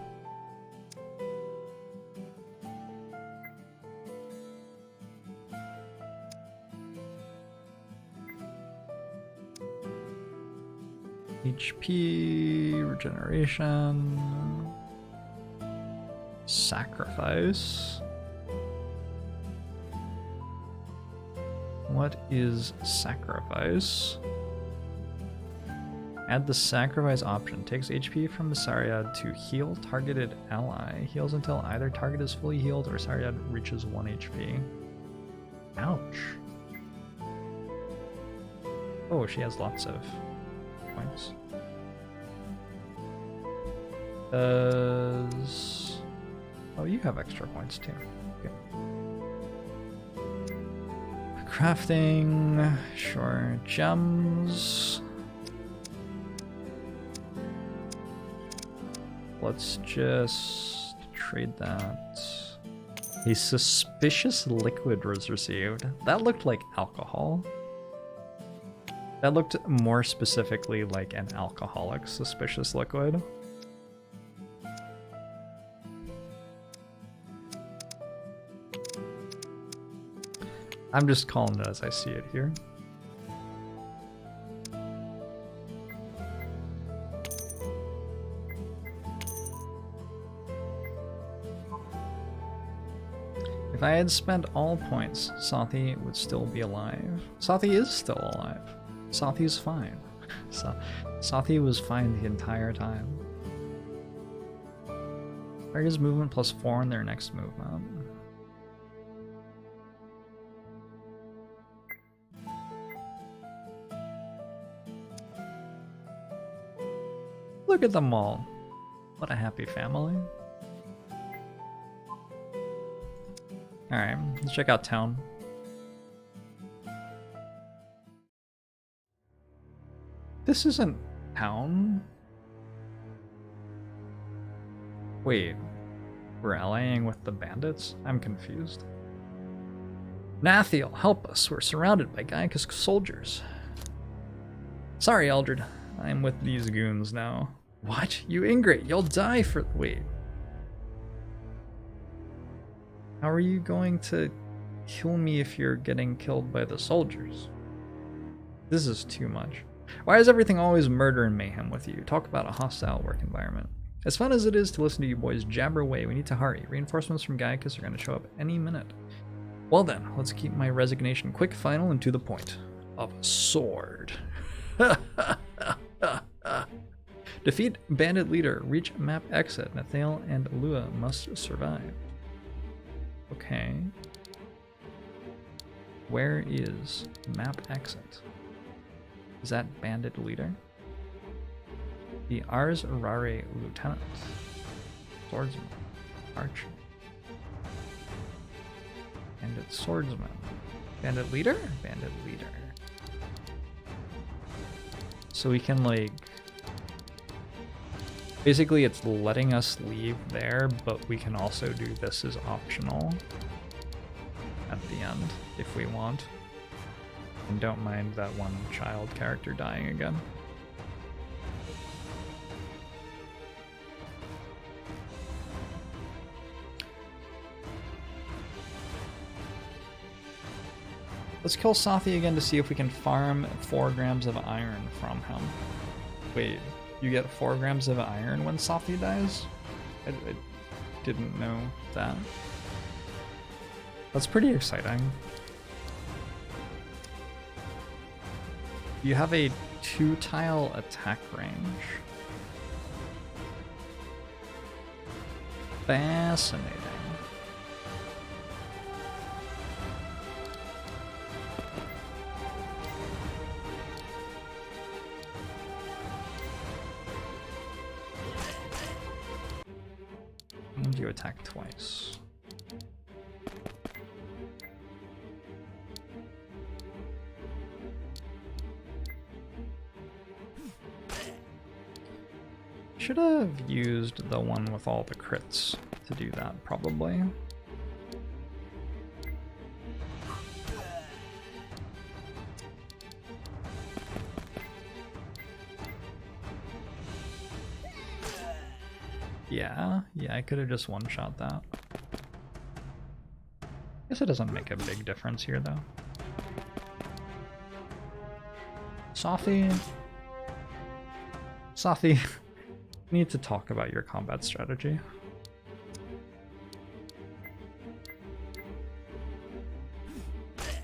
HP, regeneration, sacrifice. What is sacrifice? Add the sacrifice option. Takes HP from the Sariad to heal targeted ally. Heals until either target is fully healed or Sariad reaches 1 HP. Ouch. Oh, she has lots of points. Oh, you have extra points too. Okay. Crafting, sure. Gems. Let's just trade that. A suspicious liquid was received. That looked like alcohol. That looked more specifically like an alcoholic suspicious liquid. I'm just calling it as I see it here. If I had spent all points, Sathi would still be alive. Sathi is still alive. Sathi's fine. Sathi was fine the entire time. Target's movement +4 in their next movement. Look at them all. What a happy family. Alright, let's check out town. This isn't town. Wait, we're allying with the bandits? I'm confused. Nathiel, help us. We're surrounded by Gaia's soldiers. Sorry, Eldred. I'm with these goons now. What? You ingrate. You'll die for... Wait. How are you going to kill me if you're getting killed by the soldiers? This is too much. Why is everything always murder and mayhem with you? Talk about a hostile work environment. As fun as it is to listen to you boys jabber away, we need to hurry. Reinforcements from Gaia's are going to show up any minute. Well then, let's keep my resignation quick, final, and to the point. Of a sword. Defeat bandit leader. Reach map exit. Nathael and Lua must survive. Okay. Where is map exit? Is that bandit leader? The Ars Rare lieutenant. Swordsman. Archer. Bandit swordsman. Bandit leader? Bandit leader. So we can like... Basically it's letting us leave there, but we can also do this as optional at the end if we want. And don't mind that one child character dying again. Let's kill Sathi again to see if we can farm 4 grams of iron from him. Wait, you get 4 grams of iron when Sathi dies? I didn't know that. That's pretty exciting. You have a 2-tile attack range. Fascinating. And you attack twice. Should have used the one with all the crits to do that, probably. Yeah, I could have just one-shot that. Guess it doesn't make a big difference here, though. Sathi, we need to talk about your combat strategy.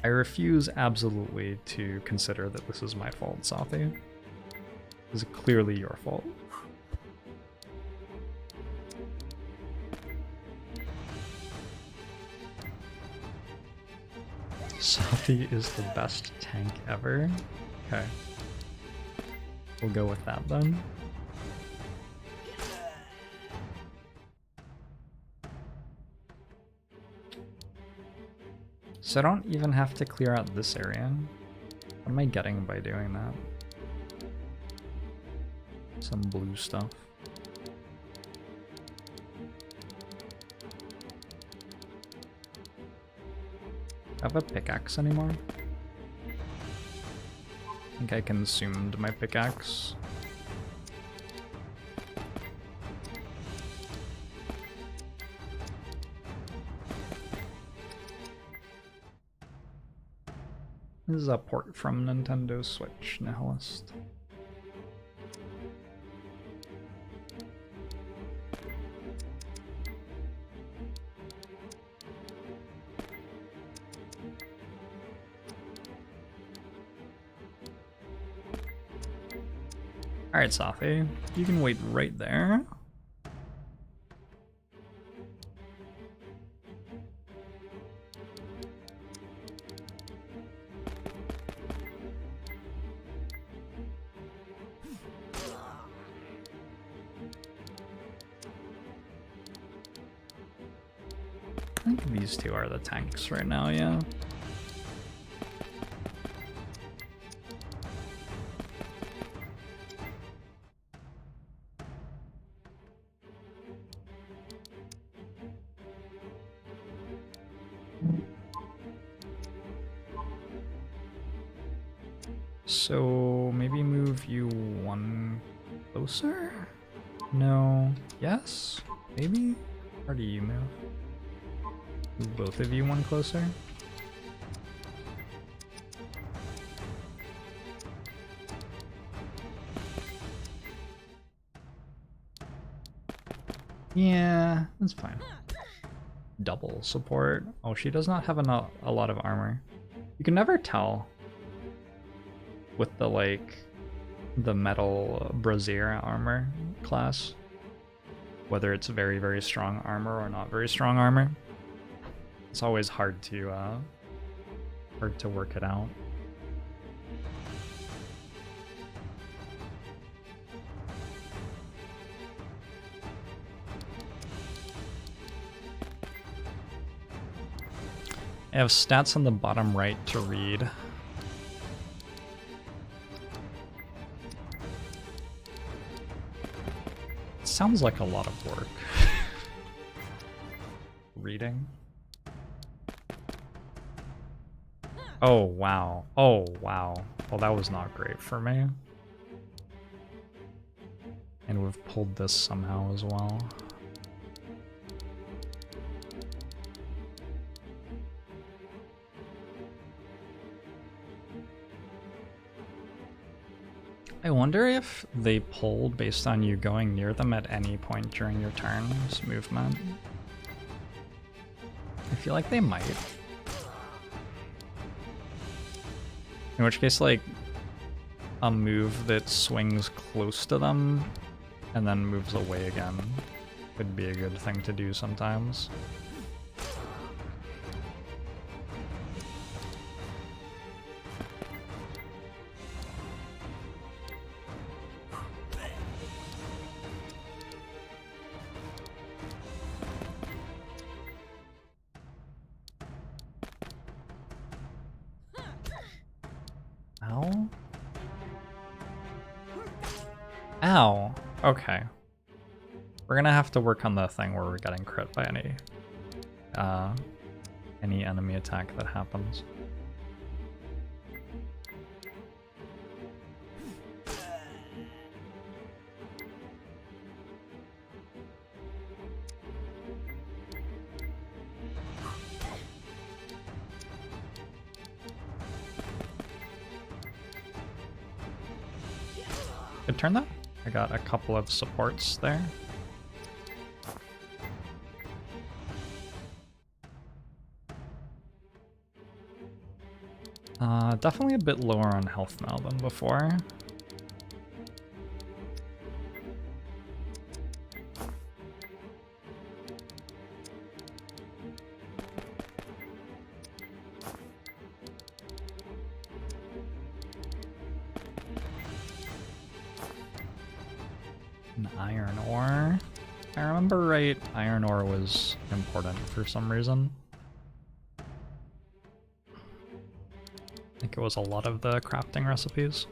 I refuse absolutely to consider that this is my fault, Sathi. This is clearly your fault. Sathi is the best tank ever. Okay. We'll go with that then. so I don't even have to clear out this area. What am I getting by doing that? Some blue stuff. Do I have a pickaxe anymore? I think I consumed my pickaxe. This is a port from Nintendo Switch, Nihilist. Alright, Safi, you can wait right there. I think these two are the tanks right now, yeah. So maybe move you one closer? No. Yes? Maybe? Or do you move? Move both of you one closer? Yeah, that's fine. Double support. Oh, she does not have a lot of armor. You can never tell with the, like, the metal brazier armor class whether it's very, very strong armor or not very strong armor. It's always hard to work it out. I have stats on the bottom right to read. It sounds like a lot of work. Reading. Oh, wow. Oh, wow. Well, that was not great for me. And we've pulled this somehow as well. I wonder if they pull based on you going near them at any point during your turn's movement. I feel like they might. In which case, like, a move that swings close to them and then moves away again could be a good thing to do sometimes. Ow. Ow. Okay. We're gonna have to work on the thing where we're getting crit by any enemy attack that happens. Good turn though. I got a couple of supports there. Definitely a bit lower on health now than before. An iron ore. If I remember right, iron ore was important for some reason. think it was a lot of the crafting recipes.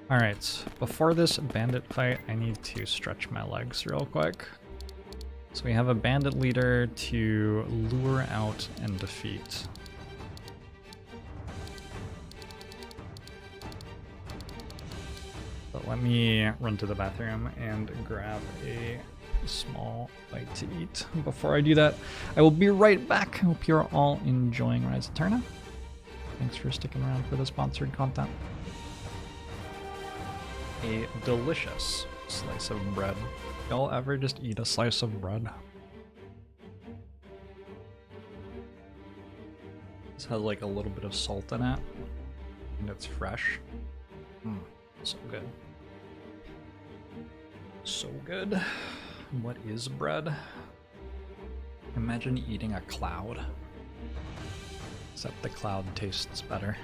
Alright, before this bandit fight, I need to stretch my legs real quick. So we have a bandit leader to lure out and defeat. But let me run to the bathroom and grab a small bite to eat. Before I do that, I will be right back. I hope you're all enjoying Rise Eterna. Thanks for sticking around for the sponsored content. A delicious slice of bread. Y'all ever just eat a slice of bread? This has like a little bit of salt in it, and it's fresh. So good. So good. What is bread? Imagine eating a cloud. Except the cloud tastes better.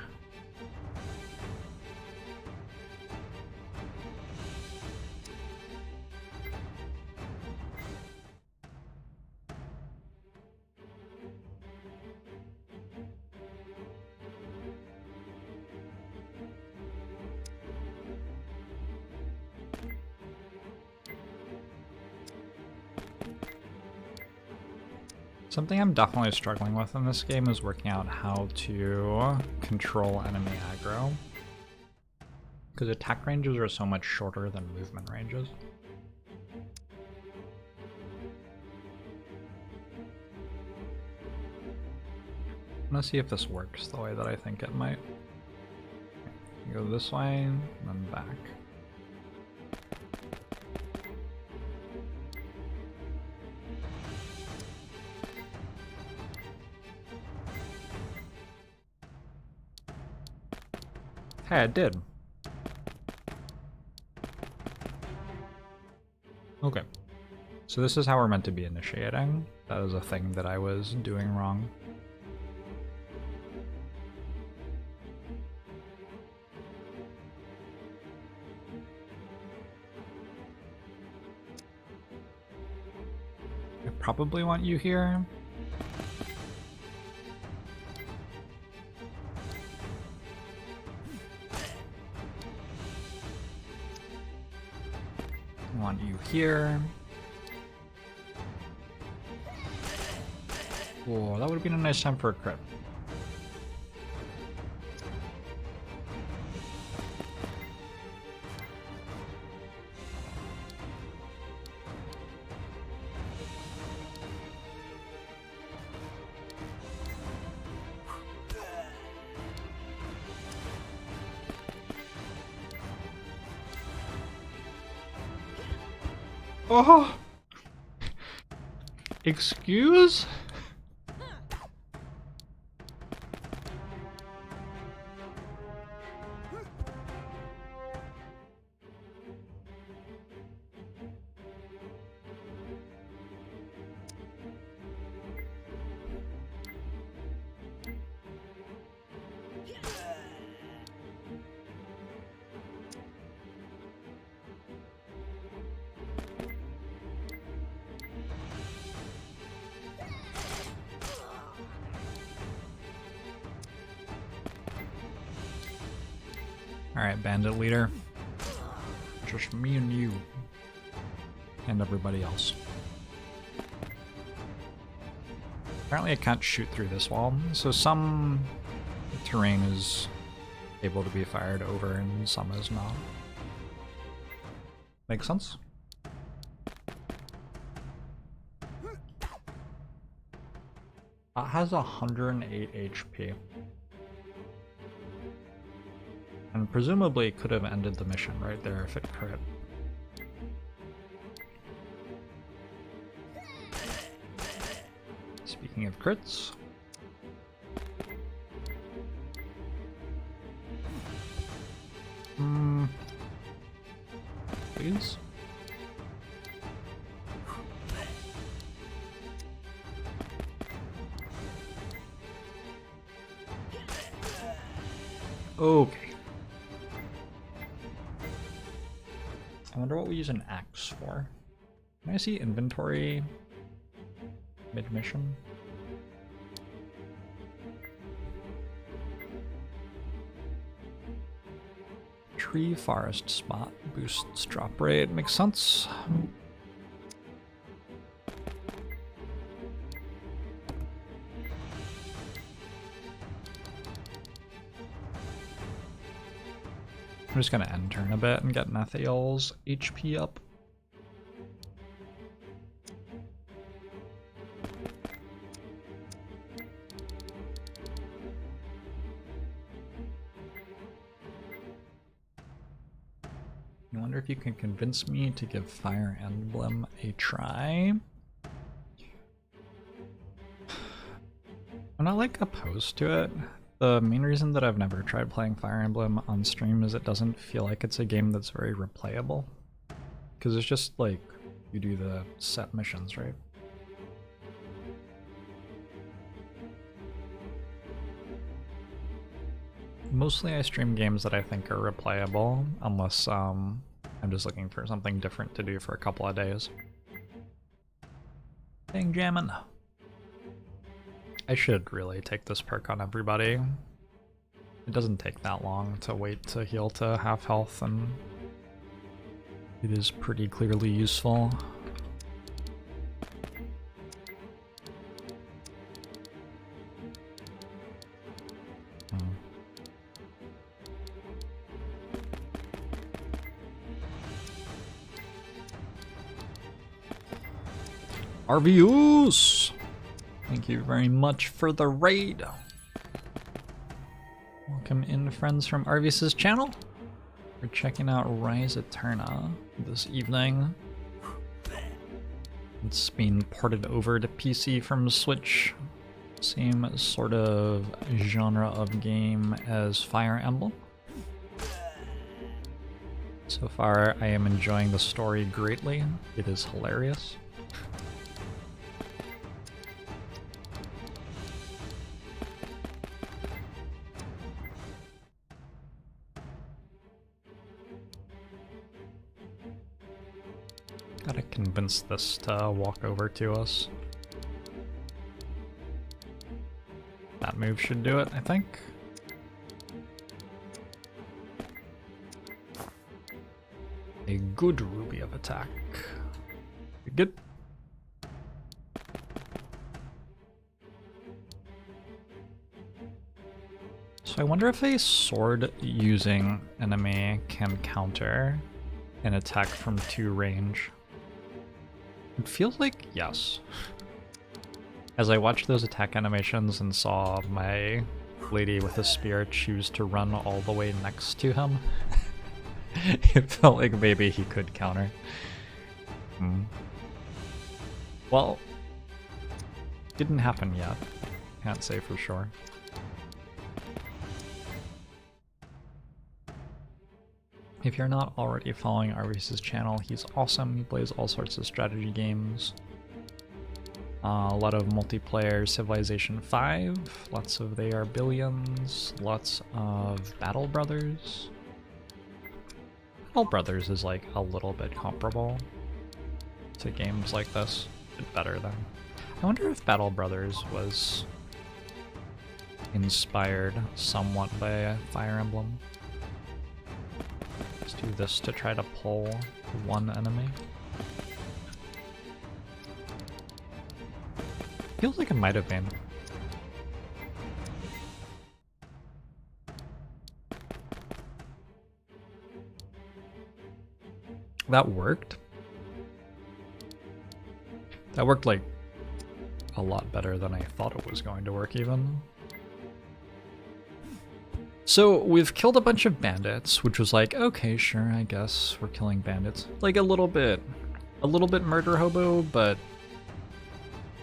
Something I'm definitely struggling with in this game is working out how to control enemy aggro. Because attack ranges are so much shorter than movement ranges. I'm gonna see if this works the way that I think it might. Go this way, and then back. Hey, I did. Okay. So this is how we're meant to be initiating. That is a thing that I was doing wrong. I probably want you here. Want you here. Whoa, that would have been a nice time for a crit. Oh! Excuse? Alright, bandit leader. Just me and you. And everybody else. Apparently I can't shoot through this wall, so some terrain is able to be fired over and some is not. Makes sense? It has 108 HP. And presumably could have ended the mission right there if it crit. Speaking of crits. Please? Okay. I wonder what we use an axe for. Can I see inventory mid-mission? Tree forest spot boosts drop rate. Makes sense. I'm just gonna end turn a bit and get Nathiel's HP up. I wonder if you can convince me to give Fire Emblem a try. I'm not like opposed to it. The main reason that I've never tried playing Fire Emblem on stream is it doesn't feel like it's a game that's very replayable. Because it's just like, you do the set missions, right? Mostly I stream games that I think are replayable, unless I'm just looking for something different to do for a couple of days. Dang jammin'. I should really take this perk on everybody. It doesn't take that long to wait to heal to half health, and it is pretty clearly useful. Arvius! Thank you very much for the raid. Welcome in, friends from Arvius' channel. We're checking out Rise Eterna this evening. It's been ported over to PC from Switch. Same sort of genre of game as Fire Emblem. So far, I am enjoying the story greatly. It is hilarious. Gotta convince this to walk over to us. That move should do it, I think. A good ruby of attack. Good. So I wonder if a sword using enemy can counter an attack from 2 range. It feels like yes. As I watched those attack animations and saw my lady with a spear choose to run all the way next to him, it felt like maybe he could counter. Well, didn't happen yet. Can't say for sure. If you're not already following Arvius' channel, he's awesome. He plays all sorts of strategy games. A lot of multiplayer Civilization 5, lots of They Are Billions, lots of Battle Brothers. Battle Brothers is like a little bit comparable to games like this, but better than. I wonder if Battle Brothers was inspired somewhat by Fire Emblem. Let's do this to try to pull one enemy. Feels like it might have been. That worked. That worked like a lot better than I thought it was going to work even. So we've killed a bunch of bandits, which was like, okay, sure, I guess we're killing bandits. Like a little bit murder hobo, but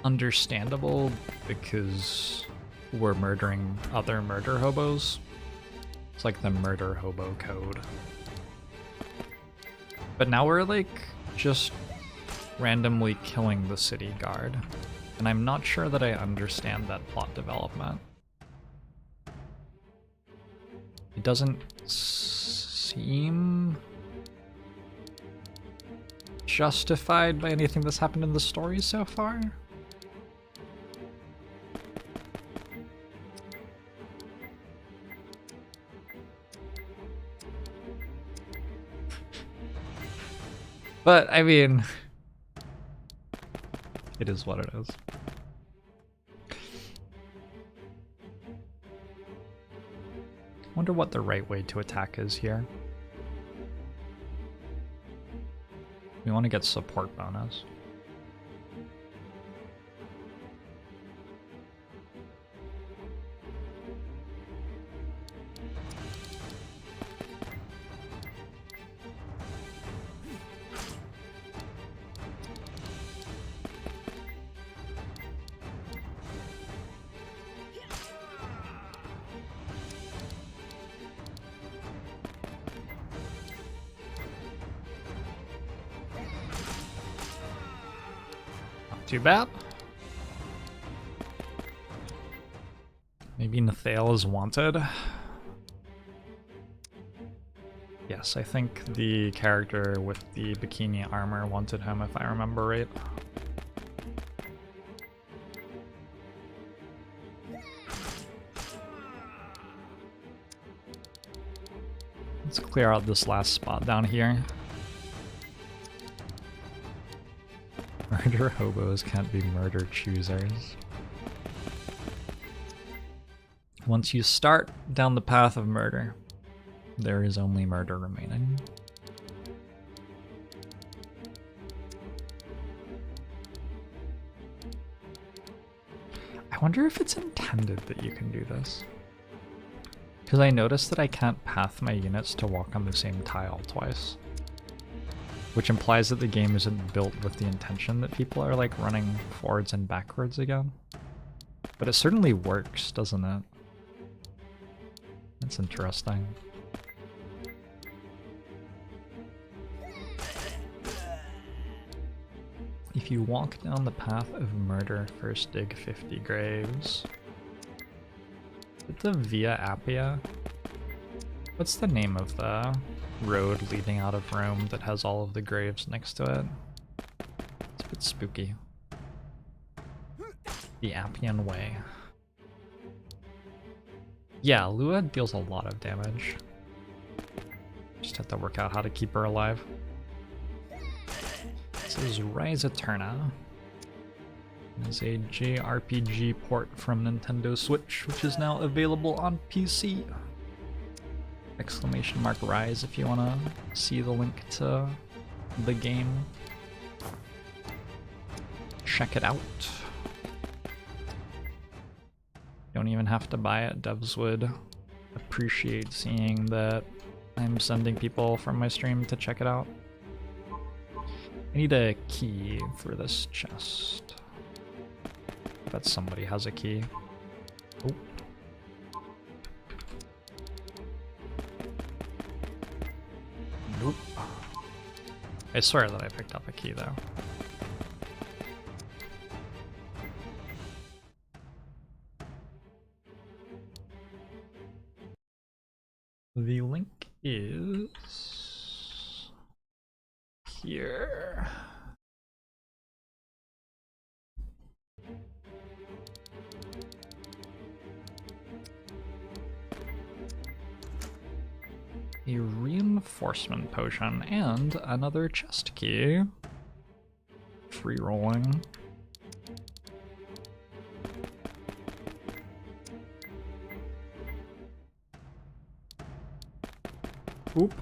understandable because we're murdering other murder hobos. It's like the murder hobo code. But now we're like just randomly killing the city guard, and I'm not sure that I understand that plot development. It doesn't seem justified by anything that's happened in the story so far. But, I mean, it is what it is. Wonder what the right way to attack is here. We want to get support bonus. Too bad. Maybe Nathael is wanted. Yes, I think the character with the bikini armor wanted him, if I remember right. Let's clear out this last spot down here. Murder hobos can't be murder choosers. Once you start down the path of murder, there is only murder remaining. I wonder if it's intended that you can do this. Because I noticed that I can't path my units to walk on the same tile twice. Which implies that the game isn't built with the intention that people are like running forwards and backwards again. But it certainly works, doesn't it? That's interesting. If you walk down the path of murder, first dig 50 graves. Is it the Via Appia? What's the name of the road leading out of Rome that has all of the graves next to it? It's a bit spooky. The Appian Way. Yeah, Lua deals a lot of damage. Just have to work out how to keep her alive. This is Rise Eterna. It's a JRPG port from Nintendo Switch, which is now available on PC. Exclamation mark Rise if you want to see the link to the game. Check it out. Don't even have to buy it. Devs would appreciate seeing that I'm sending people from my stream to check it out. I need a key for this chest. I bet somebody has a key. Oh. Nope. I swear that I picked up a key though. The link is here. A reinforcement potion and another chest key. Free rolling. Oop.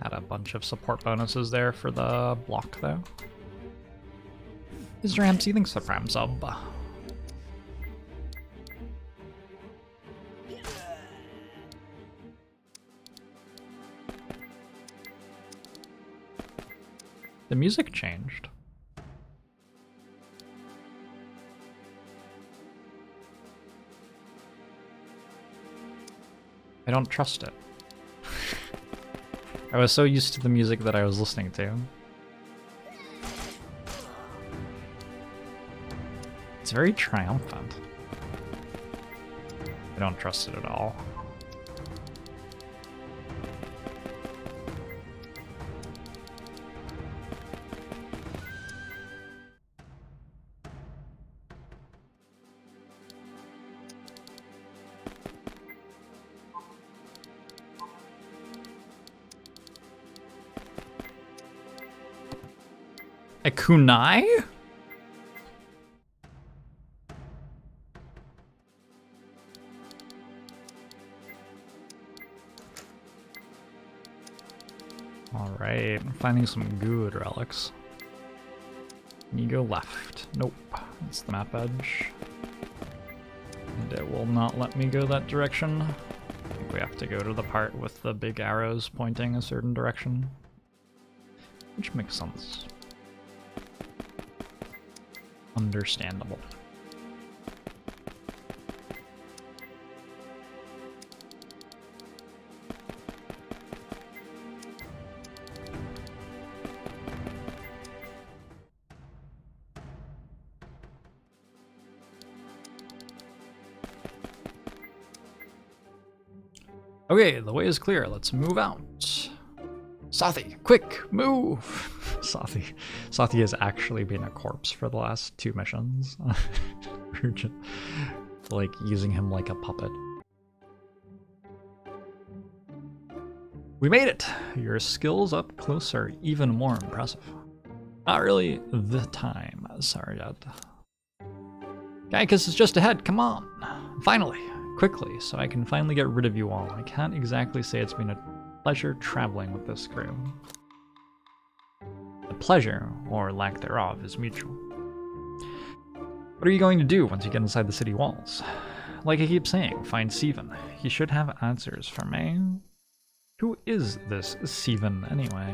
Had a bunch of support bonuses there for the block though. Mr. MC, thanks for the prime sub. The music changed. I don't trust it. I was so used to the music that I was listening to. It's very triumphant. I don't trust it at all. A kunai? Alright, finding some good relics. You go left. Nope, that's the map edge. And it will not let me go that direction. I think we have to go to the part with the big arrows pointing a certain direction. Which makes sense. Understandable. Okay, the way is clear. Let's move out. Sathi, quick, move! Sathi has actually been a corpse for the last 2 missions. We're just, like, using him like a puppet. We made it! Your skills up close are even more impressive. Not really the time, Sarjad. Gaikus is just ahead, come on! Finally! Quickly, so I can finally get rid of you all. I can't exactly say it's been a pleasure traveling with this crew. The pleasure, or lack thereof, is mutual. What are you going to do once you get inside the city walls? Like I keep saying, find Steven. He should have answers for me. Who is this Steven, anyway?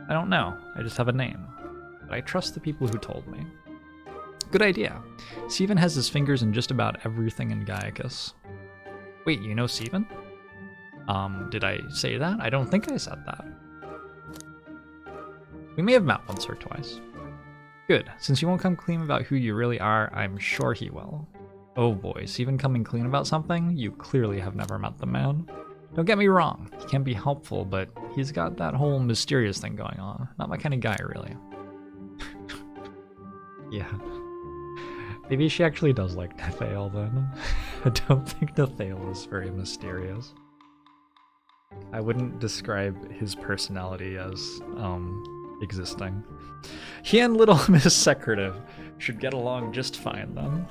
I don't know, I just have a name. But I trust the people who told me. Good idea. Steven has his fingers in just about everything in Gaiacus. Wait, you know Steven? Did I say that? I don't think I said that. We may have met once or twice. Good. Since you won't come clean about who you really are, I'm sure he will. Oh boy, Steven coming clean about something? You clearly have never met the man. Don't get me wrong, he can be helpful, but he's got that whole mysterious thing going on. Not my kind of guy, really. Yeah. Maybe she actually does like Nethael then. I don't think Nethael is very mysterious. I wouldn't describe his personality as, existing. He and little Miss Secretive should get along just fine then.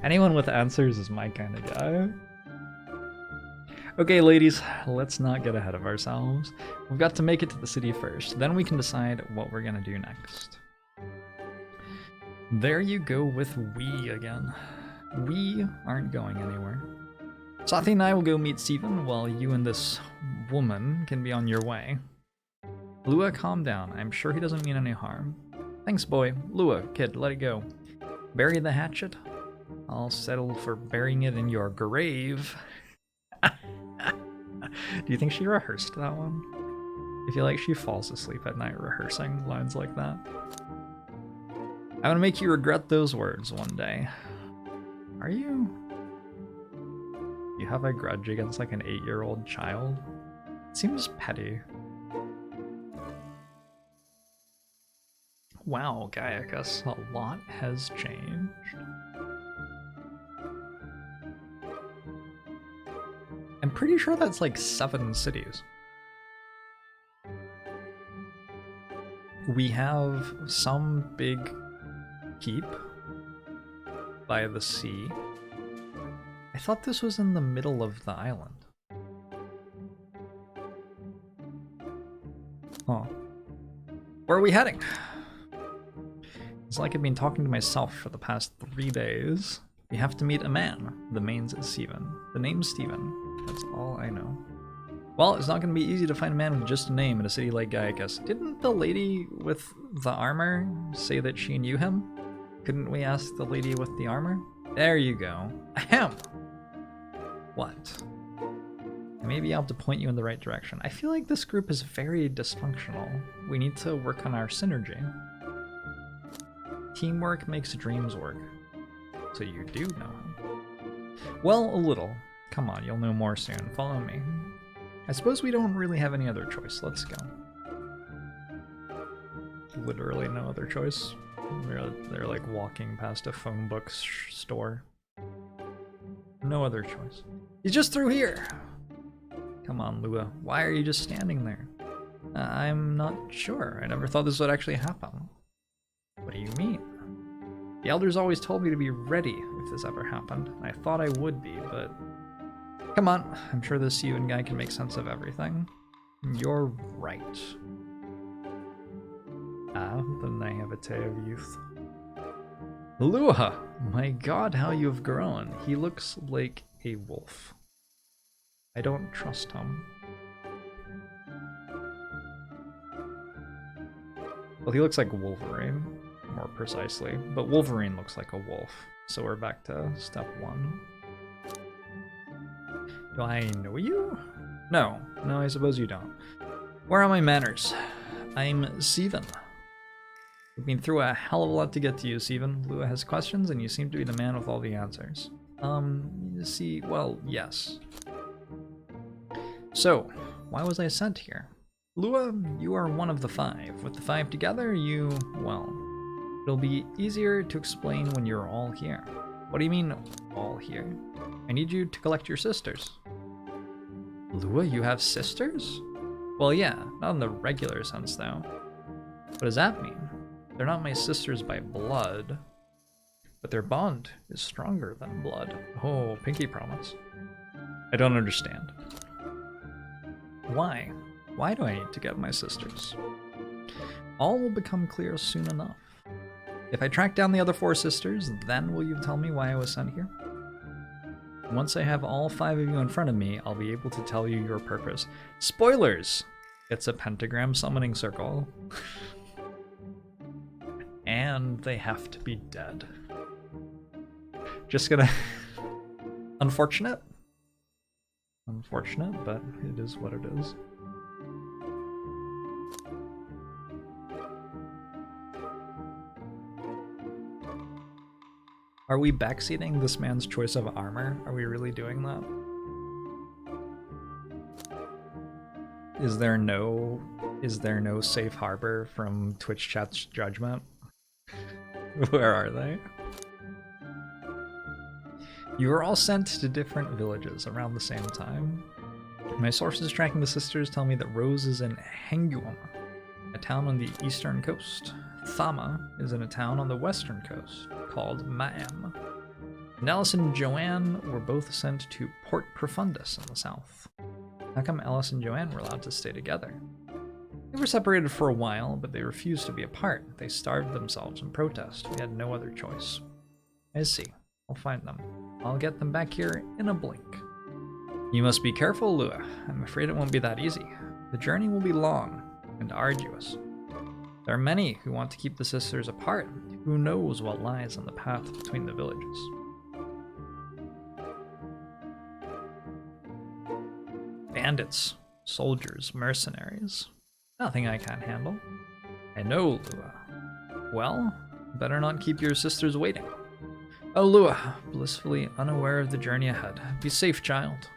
Anyone with answers is my kind of guy. Okay, ladies, let's not get ahead of ourselves. We've got to make it to the city first, then we can decide what we're gonna do next. There you go with we again. We aren't going anywhere. Sathi and I will go meet Steven while you and this woman can be on your way. Lua, calm down. I'm sure he doesn't mean any harm. Thanks, boy. Lua, kid, let it go. Bury the hatchet? I'll settle for burying it in your grave. Do you think she rehearsed that one? I feel like she falls asleep at night rehearsing lines like that. I'm gonna make you regret those words one day. Are you? You have a grudge against like an 8-year-old child? It seems petty. Wow, Gaiacus, a lot has changed. I'm pretty sure that's like 7 cities. We have some big keep by the sea. I thought this was in the middle of the island. Huh. Where are we heading? It's like I've been talking to myself for the past 3 days. We have to meet a man. The name's Steven. The name's Steven. That's all I know. Well, it's not going to be easy to find a man with just a name in a city like Gaiacus. Didn't the lady with the armor say that she knew him? Couldn't we ask the lady with the armor? There you go. Ahem! What? I may be able to point you in the right direction. I feel like this group is very dysfunctional. We need to work on our synergy. Teamwork makes dreams work. So you do know him. Well, a little. Come on, you'll know more soon. Follow me. I suppose we don't really have any other choice. Let's go. Literally no other choice. They're like walking past a phone book store. No other choice. He's just through here. Come on, Lua. Why are you just standing there? I'm not sure. I never thought this would actually happen. What do you mean? The elders always told me to be ready if this ever happened. I thought I would be, but... Come on, I'm sure this Steven guy can make sense of everything. You're right. Ah, the naivete of youth. Lua! My god, how you've grown. He looks like a wolf. I don't trust him. Well, he looks like Wolverine, more precisely. But Wolverine looks like a wolf. So we're back to step one. Do I know you? No, I suppose you don't. Where are my manners? I'm Steven. We've been through a hell of a lot to get to you, Steven. Lua has questions, and you seem to be the man with all the answers. You see, well, yes. So, why was I sent here? Lua, you are one of the 5. With the 5 together, well, it'll be easier to explain when you're all here. What do you mean, all here? I need you to collect your sisters. Lua, you have sisters? Well, yeah, not in the regular sense, though. What does that mean? They're not my sisters by blood, but their bond is stronger than blood. Oh, pinky promise. I don't understand. Why? Why do I need to get my sisters? All will become clear soon enough. If I track down the other 4 sisters, then will you tell me why I was sent here? Once I have all 5 of you in front of me, I'll be able to tell you your purpose. Spoilers! It's a pentagram summoning circle. And they have to be dead. Just gonna... Unfortunate? Unfortunate, but it is what it is. Are we backseating this man's choice of armor? Are we really doing that? Is there no safe harbor from Twitch chat's judgment? Where are they? You were all sent to different villages around the same time. My sources tracking the sisters tell me that Rose is in Henguam, a town on the eastern coast. Thama is in a town on the western coast called Ma'am. And Alice and Joanne were both sent to Port Profundus in the south. How come Alice and Joanne were allowed to stay together? They were separated for a while, but they refused to be apart. They starved themselves in protest. We had no other choice. I see. I'll find them. I'll get them back here in a blink. You must be careful, Lua. I'm afraid it won't be that easy. The journey will be long and arduous. There are many who want to keep the sisters apart. Who knows what lies on the path between the villages? Bandits, soldiers, mercenaries. Nothing I can't handle. I know, Lua. Well, better not keep your sisters waiting. Oh, Lua, blissfully unaware of the journey ahead. Be safe, child.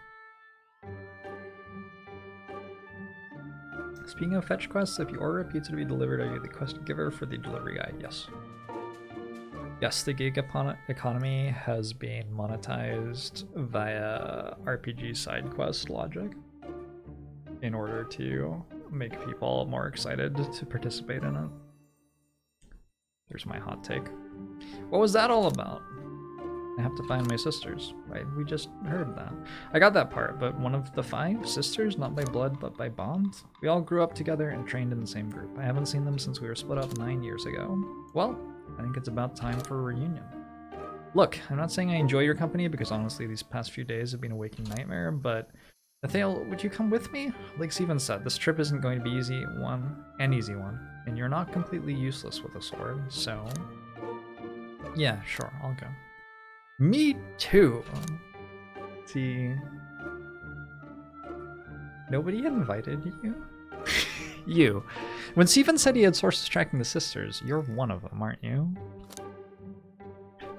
Speaking of fetch quests, if you order a pizza to be delivered, are you the quest giver for the delivery guide? Yes. Yes, the gig economy has been monetized via RPG side quest logic in order to make people more excited to participate in it. There's my hot take. What was that all about? I have to find my sisters, right? We just heard that. I got that part, but one of the 5 sisters, not by blood, but by bond? We all grew up together and trained in the same group. I haven't seen them since we were split up 9 years ago. Well, I think it's about time for a reunion. Look, I'm not saying I enjoy your company, because honestly these past few days have been a waking nightmare, but Nathaniel, would you come with me? Like Steven said, this trip isn't going to be an easy one, and you're not completely useless with a sword, so... Yeah, sure, I'll go. Me too! See... Nobody invited you? You. When Steven said he had sources tracking the sisters, you're one of them, aren't you?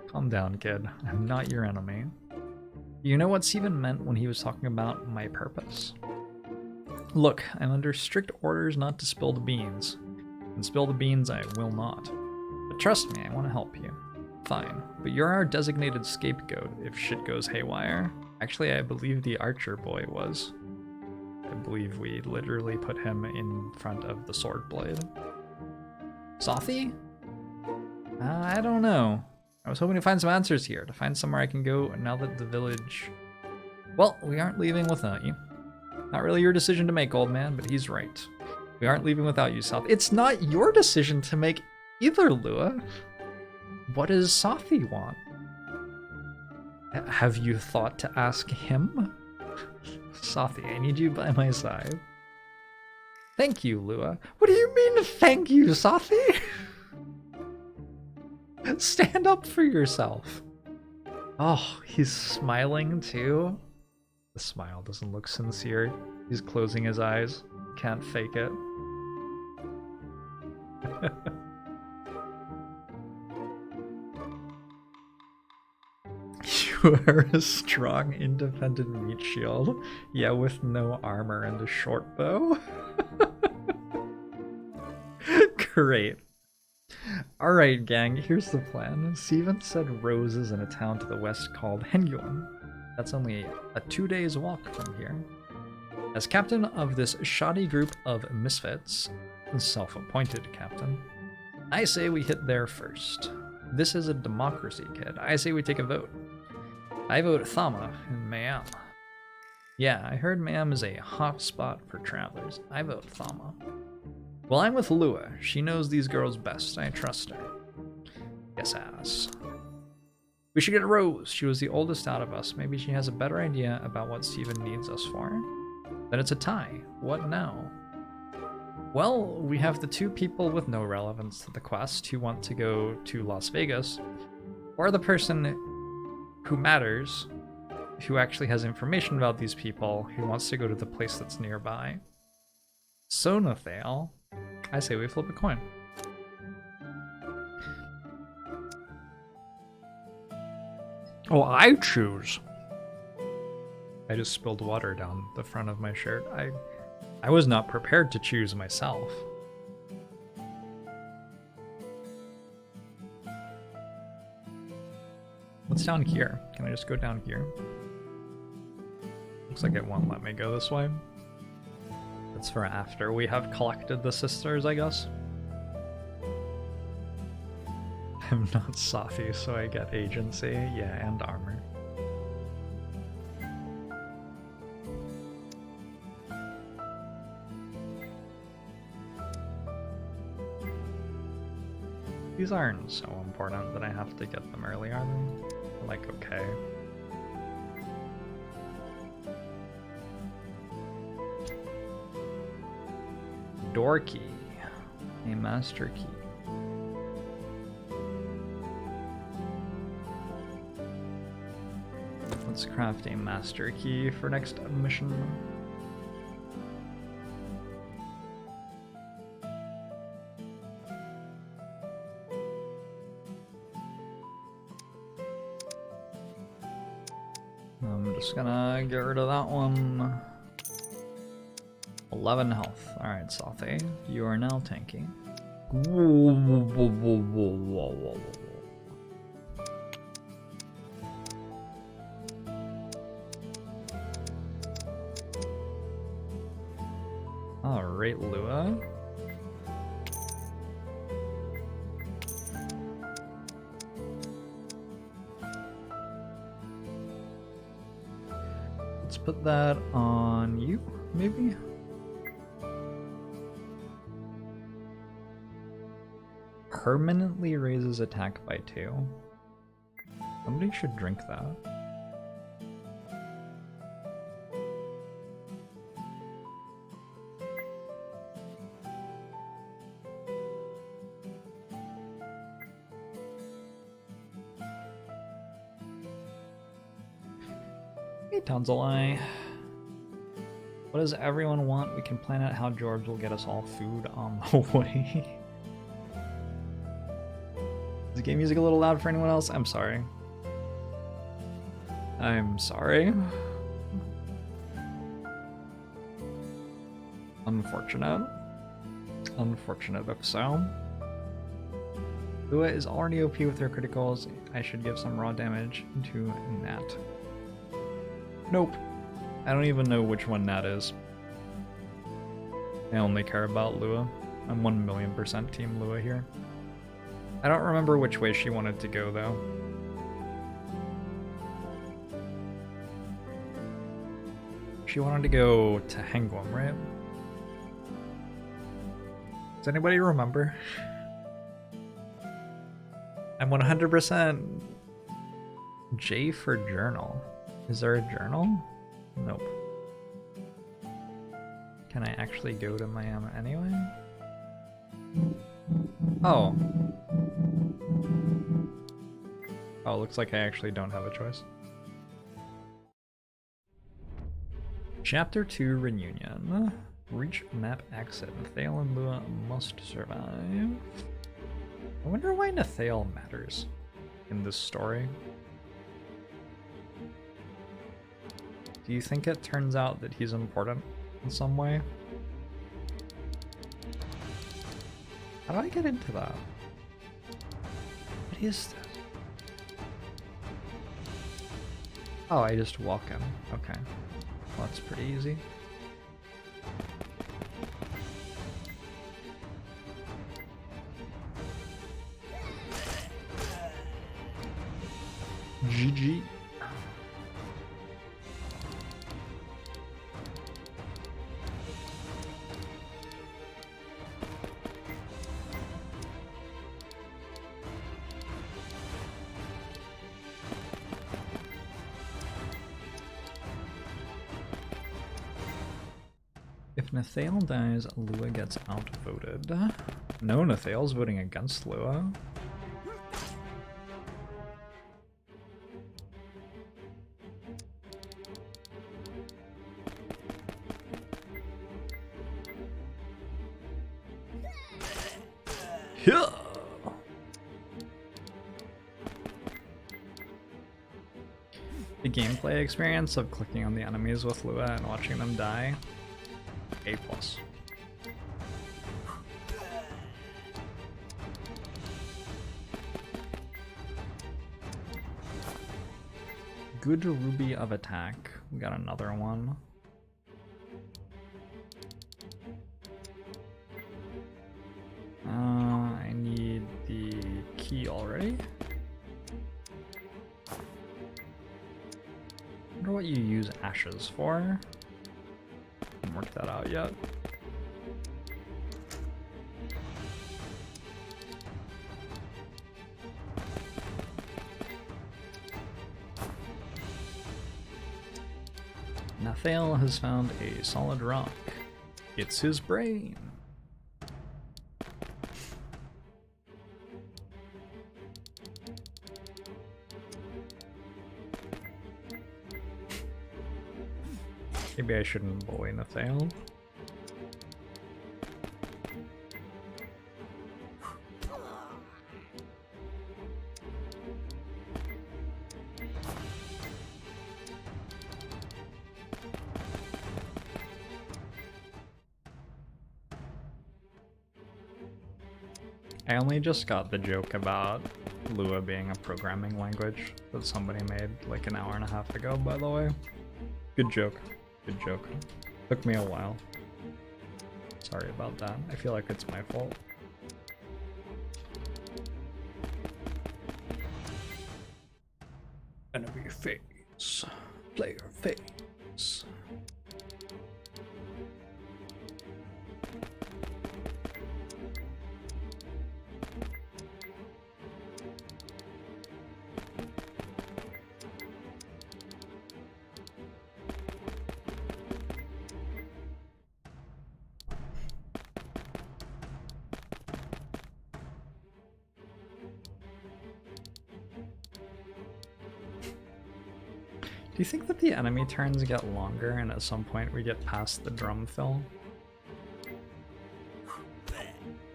Calm down, kid. I'm not your enemy. You know what Steven meant when he was talking about my purpose? Look, I'm under strict orders not to spill the beans. And spill the beans I will not. But trust me, I want to help you. Fine, but you're our designated scapegoat if shit goes haywire. Actually, I believe the archer boy was. I believe we literally put him in front of the sword blade. Sothi? I don't know. I was hoping to find some answers here, to find somewhere I can go now that the village... Well, we aren't leaving without you. Not really your decision to make, old man, but he's right. We aren't leaving without you, Sothi. It's not your decision to make either, Lua. What does Sothi want? Have you thought to ask him? Sothi, I need you by my side. Thank you, Lua. What do you mean, thank you, Sothi? Stand up for yourself. Oh, he's smiling too. The smile doesn't look sincere. He's closing his eyes. Can't fake it. You are a strong, independent meat shield. Yeah, with no armor and a short bow. Great. Alright, gang, here's the plan. Steven said Rose is in a town to the west called Hengyuan. That's only a 2 days walk from here. As captain of this shoddy group of misfits, self-appointed captain, I say we hit there first. This is a democracy, kid. I say we take a vote. I vote Thama in Mayam. Yeah, I heard Mayam is a hot spot for travelers. I vote Thama. Well, I'm with Lua. She knows these girls best. I trust her. Yes, ass. We should get Rose. She was the oldest out of us. Maybe she has a better idea about what Steven needs us for. Then it's a tie. What now? Well, we have the 2 people with no relevance to the quest who want to go to Las Vegas, or the person who matters, who actually has information about these people, who wants to go to the place that's nearby. So, Nathale, I say we flip a coin. Oh, I choose. I just spilled water down the front of my shirt. I was not prepared to choose myself. What's down here? Can I just go down here? Looks like it won't let me go this way. That's for after we have collected the sisters, I guess. I'm not Sothi, so I get agency. Yeah, and armor. These aren't so important that I have to get them early, are they? Like, okay. Door key. A master key. Let's craft a master key for next mission. I'm just gonna get rid of that one. 11 health. Alright, Sothi, you are now tanky. Alright, Lua. Let's put that on you, maybe? Permanently raises attack by 2. Somebody should drink that. Hey, Tonzalai. What does everyone want? We can plan out how Jorbs will get us all food on the way. Is the game music a little loud for anyone else? I'm sorry. I'm sorry. Unfortunate. Unfortunate if so. Lua is already OP with her criticals. I should give some raw damage to Nat. Nope. I don't even know which one Nat is. I only care about Lua. I'm 1,000,000% Team Lua here. I don't remember which way she wanted to go, though. She wanted to go to Hengwam, right? Does anybody remember? I'm 100% J for journal. Is there a journal? Nope. Can I actually go to Miami anyway? Oh. Oh, looks like I actually don't have a choice. Chapter 2 Reunion. Reach map exit. Nathale and Lua must survive. I wonder why Nathale matters in this story. Do you think it turns out that he's important in some way? How do I get into that? What is this? Oh, I just walk in. Okay. Well, that's pretty easy. GG. If Nathale dies, Lua gets outvoted. No, Nathale's voting against Lua. Yeah. The gameplay experience of clicking on the enemies with Lua and watching them die, A+. Good Ruby of Attack. We got another one. I need the key already. I wonder what you use ashes for. Haven't worked that out yet. Nathale has found a solid rock. It's his brain. Maybe I shouldn't bully Nathale. I only just got the joke about Lua being a programming language that somebody made like an hour and a half ago, by the way. Good joke. Good joke. Took me a while. Sorry about that. I feel like it's my fault. Enemy phase. Player phase. Do you think that the enemy turns get longer and at some point we get past the drum fill?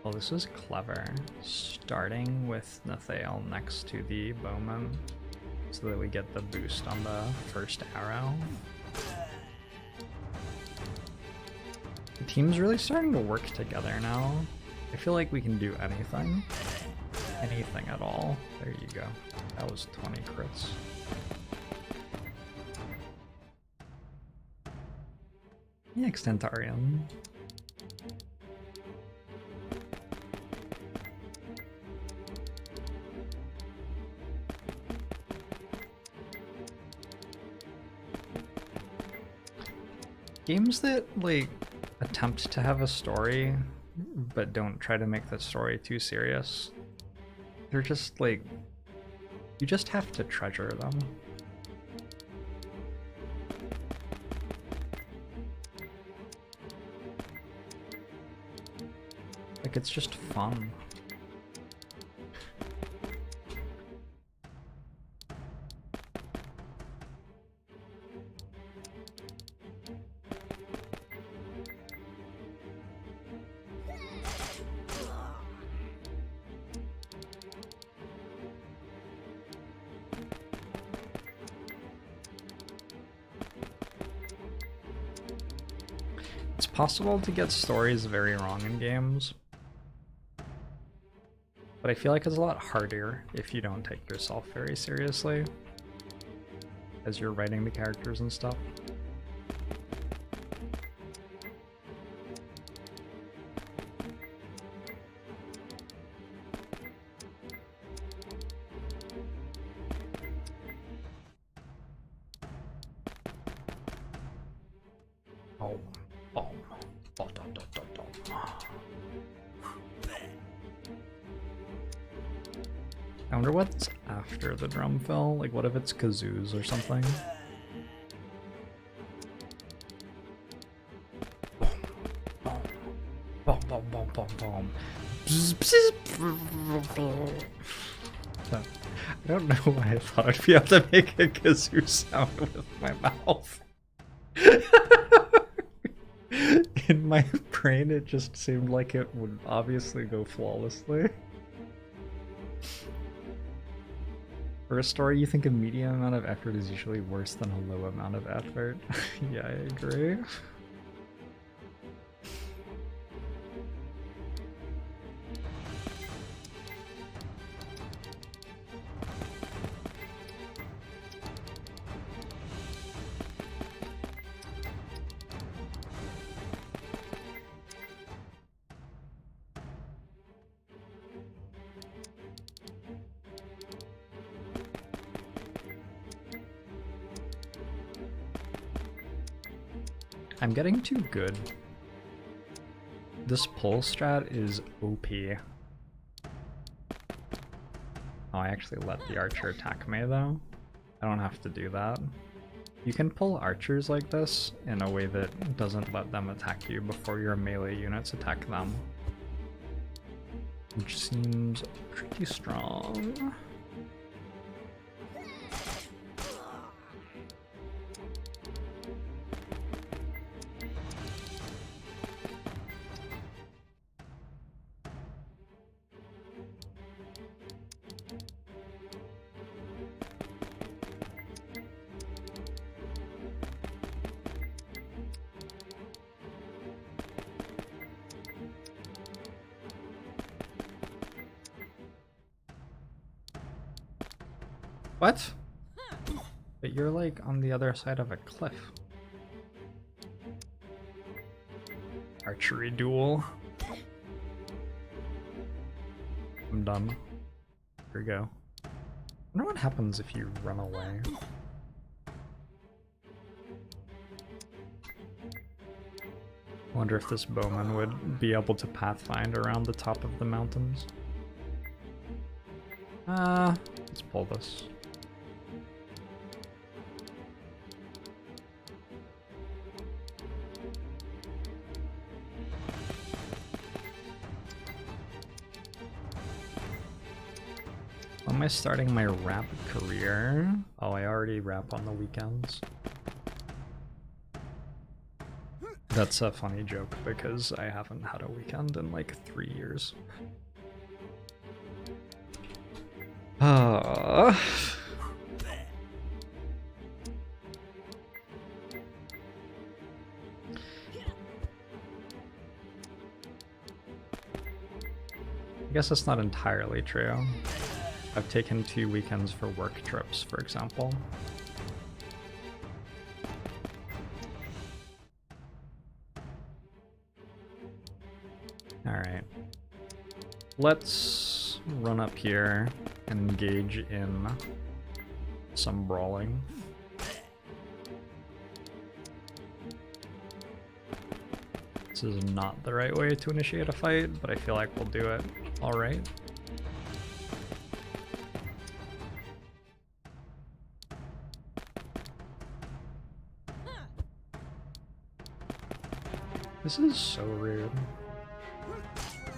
Oh, this is clever. Starting with Nathale next to the bowman so that we get the boost on the first arrow. The team's really starting to work together now. I feel like we can do anything. Anything at all. There you go. That was 20 crits. Yeah, Extentarium. games that like attempt to have a story but don't try to make the story too serious, they're just like, you just have to treasure them. Like, it's just fun. It's possible to get stories very wrong in games, but I feel like it's a lot harder if you don't take yourself very seriously as you're writing the characters and stuff. Oh, boom. I wonder what's after the drum fill. Like, what if it's kazoos or something? Boom, boom, boom, boom, boom. I don't know why I thought I'd be able to make a kazoo sound with my mouth. In my brain, it just seemed like it would obviously go flawlessly. For a story, you think a medium amount of effort is usually worse than a low amount of effort. Yeah, I agree. I'm getting too good. This pull strat is OP. Oh, I actually let the archer attack me though. I don't have to do that. You can pull archers like this in a way that doesn't let them attack you before your melee units attack them, which seems pretty strong. What? But you're like on the other side of a cliff. Archery duel. I'm done. Here we go. I wonder what happens if you run away. I wonder if this bowman would be able to pathfind around the top of the mountains. Let's pull this. When am I starting my rap career? Oh, I already rap on the weekends. That's a funny joke because I haven't had a weekend in like 3 years. I guess that's not entirely true. I've taken 2 weekends for work trips, for example. Alright. Let's run up here and engage in some brawling. This is not the right way to initiate a fight, but I feel like we'll do it alright. This is so rude.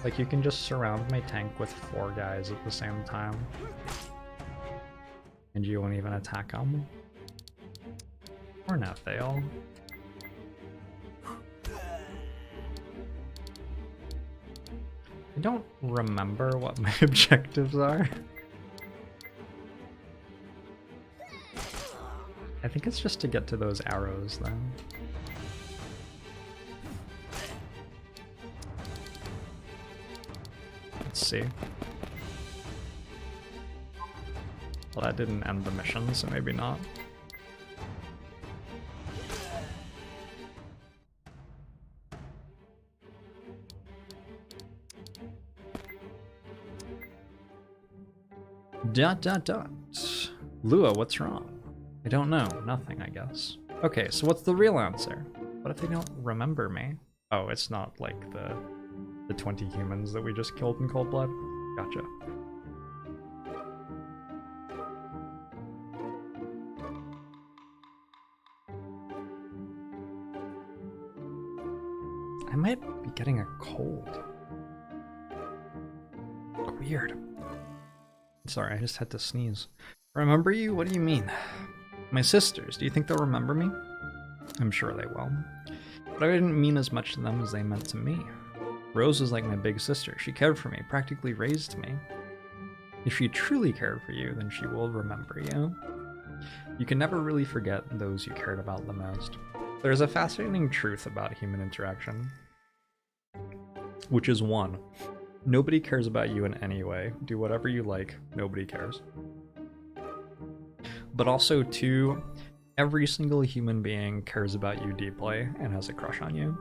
Like, you can just surround my tank with 4 guys at the same time. And you won't even attack them. Or not, fail. I don't remember what my objectives are. I think it's just to get to those arrows, though. Let's see. Well, that didn't end the mission, so maybe not. Dot. Lua, what's wrong? I don't know. Nothing, I guess. Okay, so what's the real answer? What if they don't remember me? Oh, it's not like the 20 humans that we just killed in cold blood? Gotcha. I might be getting a cold. Weird. Sorry, I just had to sneeze. Remember you? What do you mean? My sisters, do you think they'll remember me? I'm sure they will. But I didn't mean as much to them as they meant to me. Rose was like my big sister. She cared for me, practically raised me. If she truly cared for you, then she will remember you. You can never really forget those you cared about the most. There's a fascinating truth about human interaction, which is 1. Nobody cares about you in any way. Do whatever you like, nobody cares. But also 2, every single human being cares about you deeply and has a crush on you.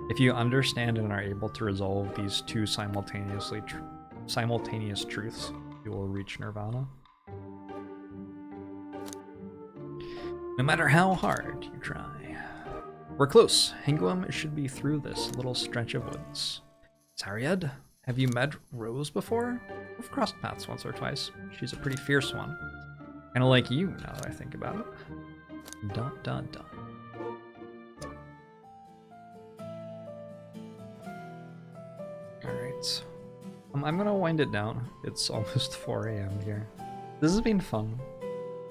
If you understand and are able to resolve these 2 simultaneous truths, you will reach nirvana. No matter how hard you try. We're close. Hingwam should be through this little stretch of woods. Sariad, have you met Rose before? We've crossed paths once or twice. She's a pretty fierce one. Kinda like you, now that I think about it. ... Alright. I'm gonna wind it down. It's almost 4 AM here. This has been fun.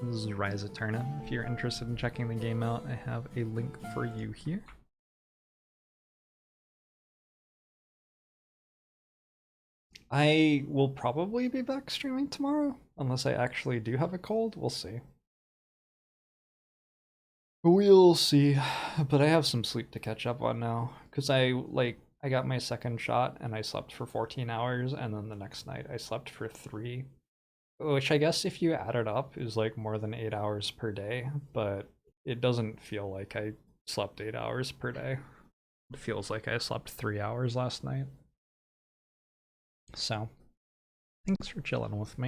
This is Rise Eterna. If you're interested in checking the game out, I have a link for you here. I will probably be back streaming tomorrow, unless I actually do have a cold. We'll see. We'll see. But I have some sleep to catch up on now, because I got my second shot and I slept for 14 hours, and then the next night I slept for 3, which I guess if you add it up is like more than 8 hours per day, but it doesn't feel like I slept 8 hours per day. It feels like I slept 3 hours last night. So, thanks for chilling with me.